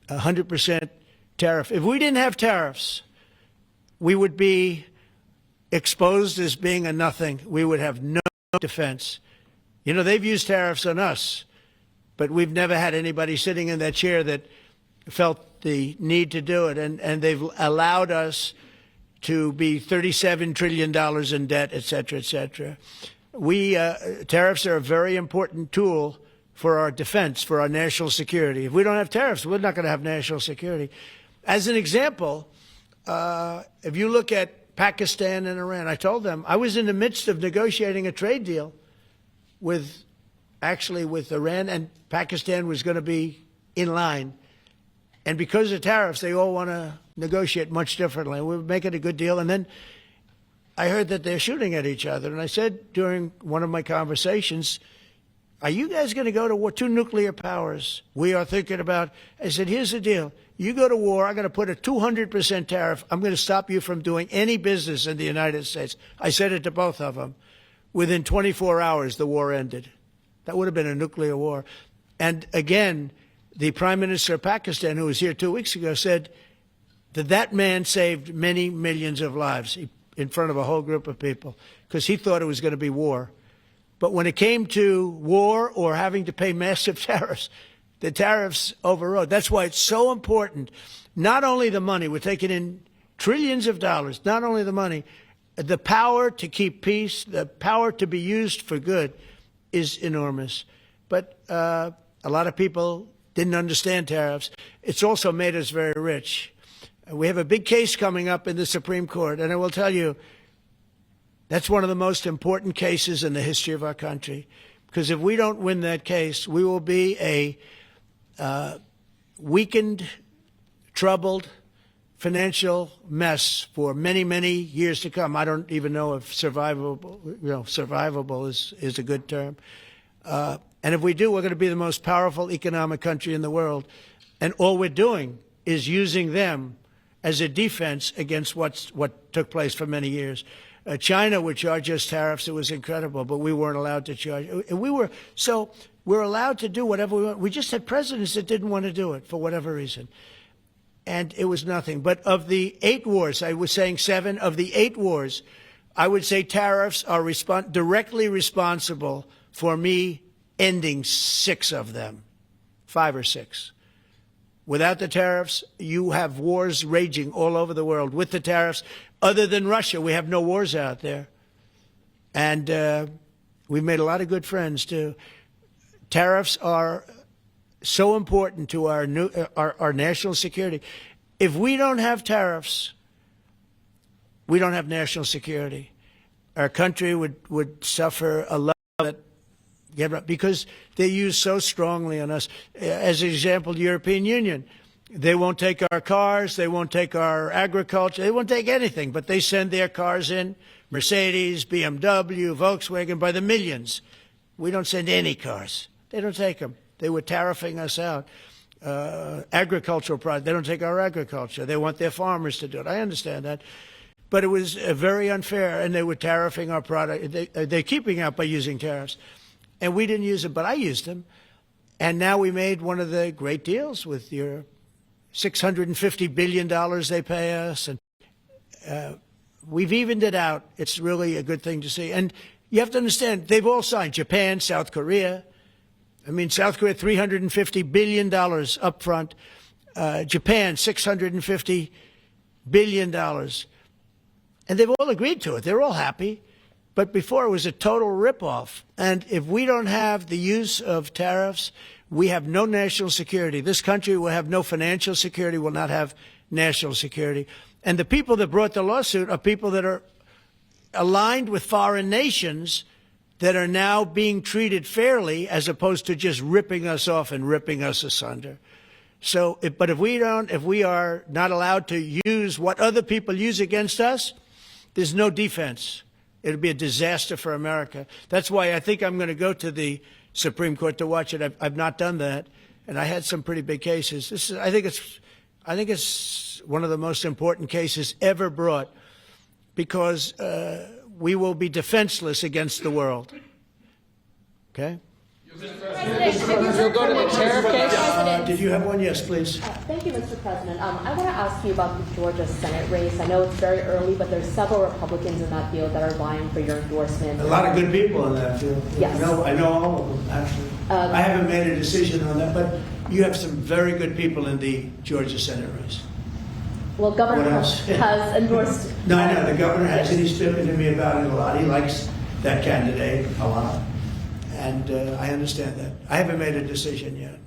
100% tariff. If we didn't have tariffs, we would be exposed as being a nothing. We would have no defense. You know, they've used tariffs on us, but we've never had anybody sitting in that chair that felt the need to do it. And they've allowed us to be $37 trillion in debt, et cetera, et cetera. Tariffs are a very important tool for our defense, for our national security. If we don't have tariffs, we're not going to have national security. As an example, if you look at Pakistan and Iran, I told them I was in the midst of negotiating a trade deal with Iran, and Pakistan was going to be in line. And because of tariffs, they all want to negotiate much differently. We're making a good deal. And then I heard that they're shooting at each other. And I said during one of my conversations, are you guys going to go to war? Two nuclear powers. We are thinking about, I said, here's the deal. You go to war, I'm going to put a 200% tariff. I'm going to stop you from doing any business in the United States. I said it to both of them. Within 24 hours, the war ended. That would have been a nuclear war. And again, the Prime Minister of Pakistan, who was here 2 weeks ago, said that man saved many millions of lives in front of a whole group of people because he thought it was going to be war. But when it came to war or having to pay massive tariffs, the tariffs overrode. That's why it's so important. Not only the money, we're taking in trillions of dollars, not only the money, the power to keep peace, the power to be used for good is enormous. But a lot of people didn't understand tariffs. It's also made us very rich. We have a big case coming up in the Supreme Court, and I will tell you, that's one of the most important cases in the history of our country, because if we don't win that case, we will be a weakened, troubled, financial mess for many, many years to come. I don't even know if survivable is a good term. And if we do, we're going to be the most powerful economic country in the world. And all we're doing is using them as a defense against what took place for many years. China would charge us tariffs. It was incredible, but we weren't allowed to charge. And we're allowed to do whatever we want. We just had presidents that didn't want to do it for whatever reason. And it was nothing. But of the 8 wars, I was saying 7, of the 8 wars, I would say tariffs are directly responsible for me ending 6 of them, 5 or 6. Without the tariffs, you have wars raging all over the world. With the tariffs, other than Russia, we have no wars out there. And we've made a lot of good friends, too. Tariffs are so important to our national security. If we don't have tariffs, we don't have national security. Our country would suffer a lot because they're used so strongly on us. As an example, the European Union, they won't take our cars, they won't take our agriculture, they won't take anything, but they send their cars in, Mercedes, BMW, Volkswagen, by the millions. We don't send any cars. They don't take them. They were tariffing us out. Agricultural products, they don't take our agriculture. They want their farmers to do it. I understand that. But it was very unfair, and they were tariffing our product. They're keeping out by using tariffs. And we didn't use them, but I used them. And now we made one of the great deals with your $650 billion they pay us. And we've evened it out. It's really a good thing to see. And You have to understand, they've all signed. Japan, South Korea. I mean, South Korea, $350 billion up front. Japan, $650 billion. And they've all agreed to it. They're all happy. But before, it was a total ripoff. And if we don't have the use of tariffs, we have no national security. This country will have no financial security, will not have national security. And the people that brought the lawsuit are people that are aligned with foreign nations that are now being treated fairly as opposed to just ripping us off and ripping us asunder. So, but if we are not allowed to use what other people use against us, there's no defense. It'll be a disaster for America. That's why I think I'm going to go to the Supreme Court to watch it. I've not done that, and I had some pretty big cases. I think it's one of the most important cases ever brought, because we will be defenseless against the world. Okay? You'll go to the tariff case? Did you have one? Yes, please. Thank you, Mr. President. I want to ask you about the Georgia Senate race. I know it's very early, but there's several Republicans in that field that are vying for your endorsement. A lot of good people in that field. Yes. I know all of them, actually. I haven't made a decision on that, but you have some very good people in the Georgia Senate race. Well, Governor else? has endorsed. No, I know. The governor has, and he's spoken to me about it a lot. He likes that candidate a lot. And I understand that. I haven't made a decision yet.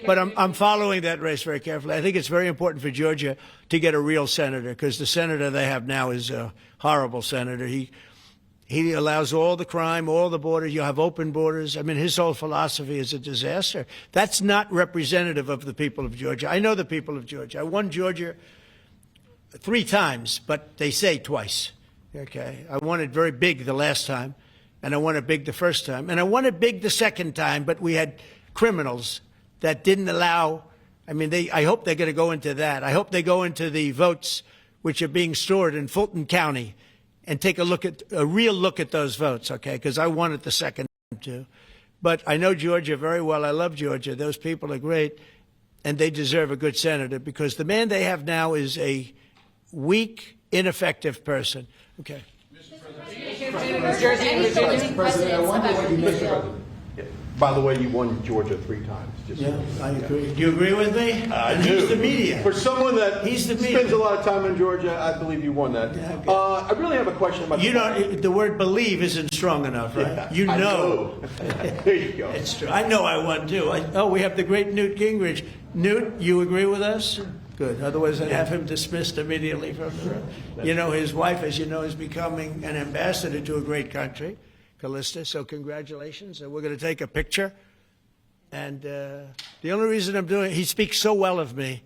But I'm following that race very carefully. I think it's very important for Georgia to get a real senator, because the senator they have now is a horrible senator. He allows all the crime, all the borders. You have open borders. I mean, his whole philosophy is a disaster. That's not representative of the people of Georgia. I know the people of Georgia. I won Georgia 3 times, but they say twice. Okay, I won it very big the last time. And I won it big the first time. And I won it big the second time, but we had criminals that didn't allow. I mean, I hope they're going to go into that. I hope they go into the votes which are being stored in Fulton County and take a real look at those votes, okay? Because I won it the second time, too. But I know Georgia very well. I love Georgia. Those people are great, and they deserve a good senator, because the man they have now is a weak, ineffective person. Okay. President, I wonder what you make of By the way, you won Georgia 3 times. Yeah, I agree. Do you agree with me? I and do. He's the media. For someone that He's the media. spends a lot of time in Georgia, I believe you won that. Yeah, okay. I really have a question about. You know, the word believe isn't strong enough, right? Yeah, You I know. there you go. It's true. I know I won, too. We have the great Newt Gingrich. Newt, you agree with us? Good. Otherwise, I'd have him dismissed immediately from the room. You know, his wife, as you know, is becoming an ambassador to a great country, Callista. So congratulations. And we're going to take a picture. And the only reason I'm doing it, he speaks so well of me.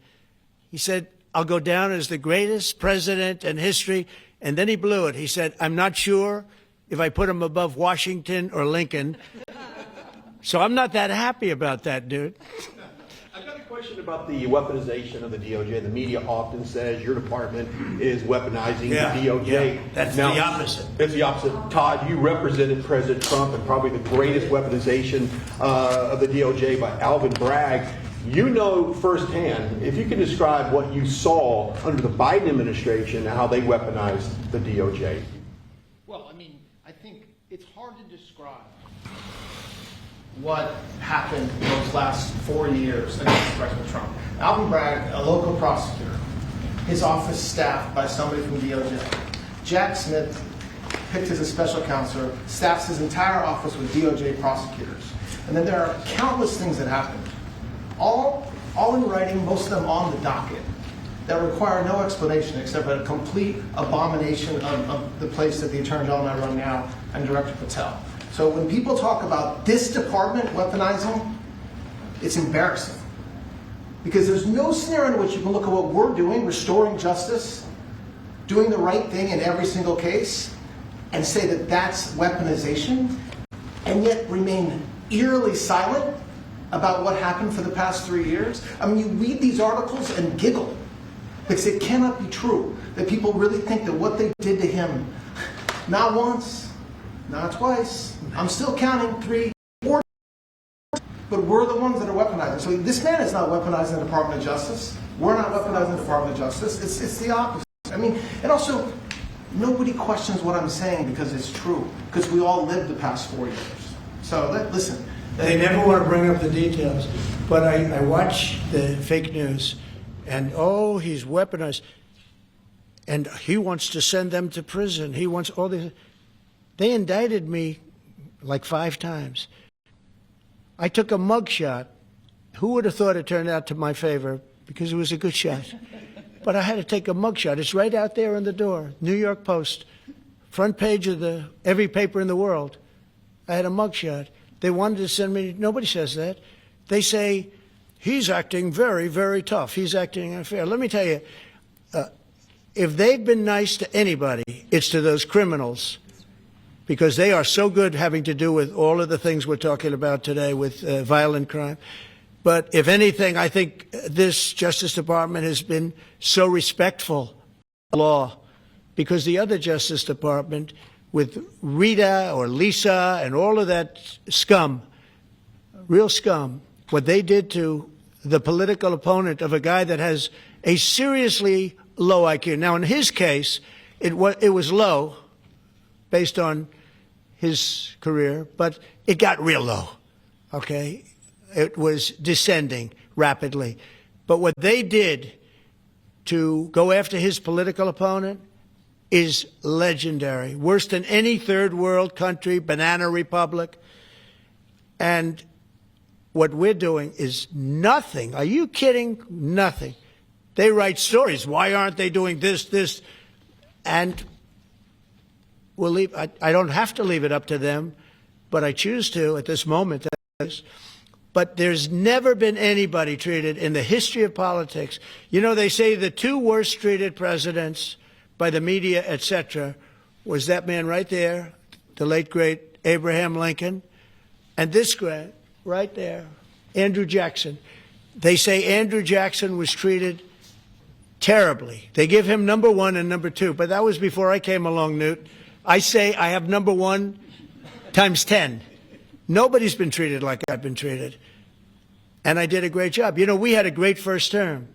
He said, I'll go down as the greatest president in history. And then he blew it. He said, I'm not sure if I put him above Washington or Lincoln. So I'm not that happy about that, dude. I've got a question about the weaponization of the DOJ. The media often says your department is weaponizing the DOJ. Yeah. That's the opposite. It's the opposite. Todd, you represented President Trump and probably the greatest weaponization of the DOJ by Alvin Bragg. You know firsthand, if you could describe what you saw under the Biden administration and how they weaponized the DOJ. Well, I mean, I think it's hard to describe what happened in those last 4 years against President Trump. Alvin Bragg, a local prosecutor, his office staffed by somebody from DOJ. Jack Smith picked as a special counselor, staffs his entire office with DOJ prosecutors. And then there are countless things that happened, all in writing, most of them on the docket, that require no explanation except a complete abomination of the place that the Attorney General and I run now, and Director Patel. So when people talk about this department weaponizing, it's embarrassing. Because there's no scenario in which you can look at what we're doing, restoring justice, doing the right thing in every single case, and say that that's weaponization, and yet remain eerily silent about what happened for the past 3 years. I mean, you read these articles and giggle, because it cannot be true that people really think that what they did to him, not once, not twice, I'm still counting 3, 4, but we're the ones that are weaponizing. So this man is not weaponizing the Department of Justice. We're not weaponizing the Department of Justice. It's the opposite. I mean, and also, nobody questions what I'm saying because it's true, because we all lived the past 4 years. So listen. They never want to bring up the details. But I watch the fake news, and oh, he's weaponized. And he wants to send them to prison. He wants all this. They indicted me like 5 times. I took a mug shot. Who would have thought it turned out to my favor? Because it was a good shot. But I had to take a mug shot. It's right out there on the door. New York Post, front page of every paper in the world. I had a mug shot. They wanted to send me. Nobody says that. They say he's acting very, very tough. He's acting unfair. Let me tell you, if they've been nice to anybody, it's to those criminals, because they are so good having to do with all of the things we're talking about today with violent crime. But if anything, I think this Justice Department has been so respectful of the law, because the other Justice Department, with Rita or Lisa and all of that scum, real scum, what they did to the political opponent of a guy that has a seriously low IQ. Now, in his case, it was low based on his career, but it got real low, okay? It was descending rapidly. But what they did to go after his political opponent is legendary, worse than any third world country, banana republic. And what we're doing is nothing. Are you kidding? Nothing. They write stories. Why aren't they doing this? And we'll leave. I don't have to leave it up to them, but I choose to at this moment. But there's never been anybody treated in the history of politics. You know, they say the 2 worst treated presidents by the media, etc., was that man right there, the late, great Abraham Lincoln, and this guy right there, Andrew Jackson. They say Andrew Jackson was treated terribly. They give him number 1 and number 2, but that was before I came along, Newt. I say I have number 1 times 10. Nobody's been treated like I've been treated. And I did a great job. You know, we had a great first term.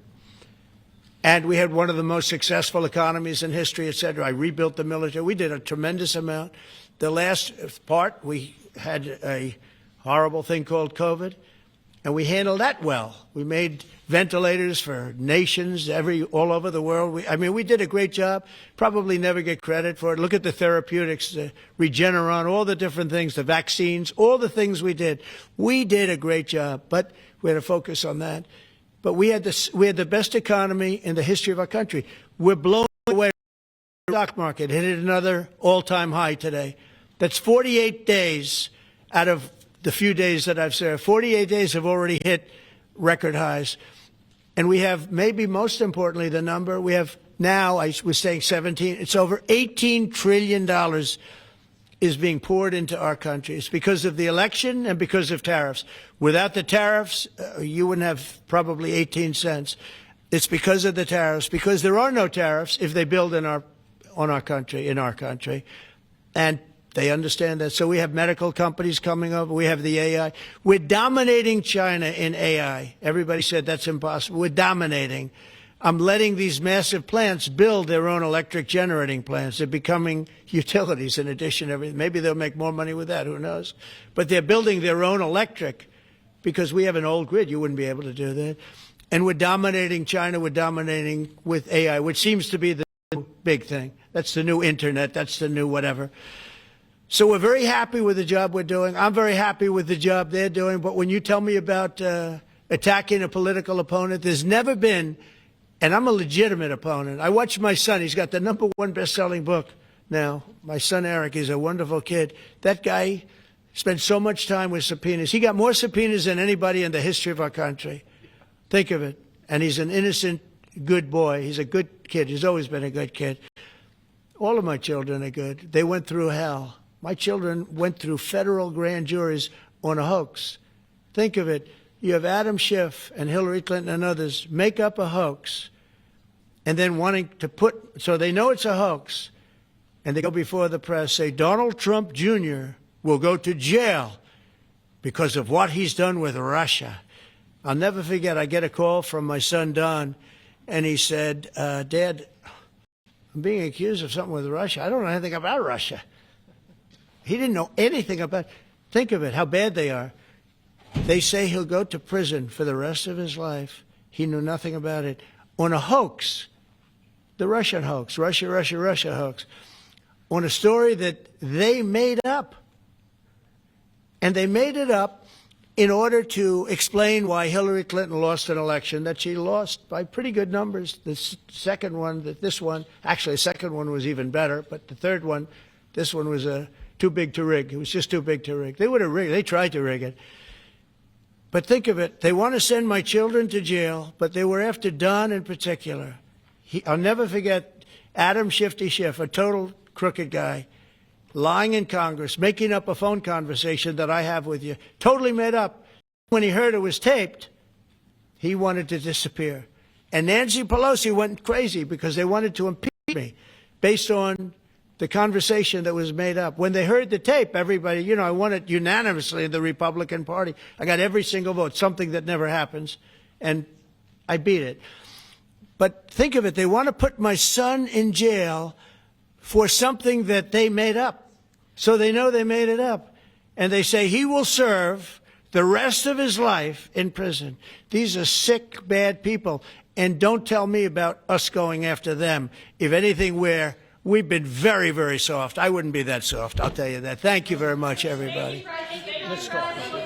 And we had one of the most successful economies in history, et cetera. I rebuilt the military. We did a tremendous amount. The last part, we had a horrible thing called COVID, and we handled that well. We made ventilators for nations all over the world. We did a great job. Probably never get credit for it. Look at the therapeutics, the Regeneron, all the different things, the vaccines, all the things we did. We did a great job, but we had to focus on that. But we had the best economy in the history of our country. We're blown away. The stock market hit another all-time high today. That's 48 days out of the few days that I've served. 48 days have already hit record highs. And we have, maybe most importantly, the number, we have now, I was saying 17, it's over $18 trillion is being poured into our country. It's because of the election and because of tariffs. Without the tariffs, you wouldn't have probably 18 cents. It's because of the tariffs, because there are no tariffs if they build in our country. And they understand that. So we have medical companies coming over. We have the AI. We're dominating China in AI. Everybody said that's impossible. We're dominating. I'm letting these massive plants build their own electric generating plants. They're becoming utilities in addition to everything. Maybe they'll make more money with that. Who knows? But they're building their own electric because we have an old grid. You wouldn't be able to do that. And we're dominating China. We're dominating with AI, which seems to be the big thing. That's the new internet. That's the new whatever. So we're very happy with the job we're doing. I'm very happy with the job they're doing. But when you tell me about attacking a political opponent, there's never been, and I'm a legitimate opponent. I watch my son. He's got the #1 best-selling book now. My son, Eric, he's a wonderful kid. That guy spent so much time with subpoenas. He got more subpoenas than anybody in the history of our country. Think of it. And he's an innocent, good boy. He's a good kid. He's always been a good kid. All of my children are good. They went through hell. My children went through federal grand juries on a hoax. Think of it. You have Adam Schiff and Hillary Clinton and others make up a hoax and then wanting to so they know it's a hoax, and they go before the press, say Donald Trump Jr. will go to jail because of what he's done with Russia. I'll never forget, I get a call from my son Don, and he said, Dad, I'm being accused of something with Russia. I don't know anything about Russia. He didn't know anything about. Think of it, how bad they are. They say he'll go to prison for the rest of his life. He knew nothing about it. On a hoax, the Russian hoax, Russia hoax, on a story that they made up. And they made it up in order to explain why Hillary Clinton lost an election that she lost by pretty good numbers. The second one, actually the second one was even better, but the third one, this one was too big to rig. It was just too big to rig. They would have rigged. They tried to rig it. But think of it. They want to send my children to jail, but they were after Don in particular. I'll never forget Adam Shifty Schiff, a total crooked guy, lying in Congress, making up a phone conversation that I have with you, totally made up. When he heard it was taped, he wanted to disappear. And Nancy Pelosi went crazy because they wanted to impeach me based on the conversation that was made up. When they heard the tape, everybody, I won it unanimously in the Republican Party. I got every single vote, something that never happens, and I beat it. But think of it, they want to put my son in jail for something that they made up. So they know they made it up. And they say he will serve the rest of his life in prison. These are sick, bad people. And don't tell me about us going after them. If anything, we've been very, very soft. I wouldn't be that soft, I'll tell you that. Thank you very much, everybody. Let's go.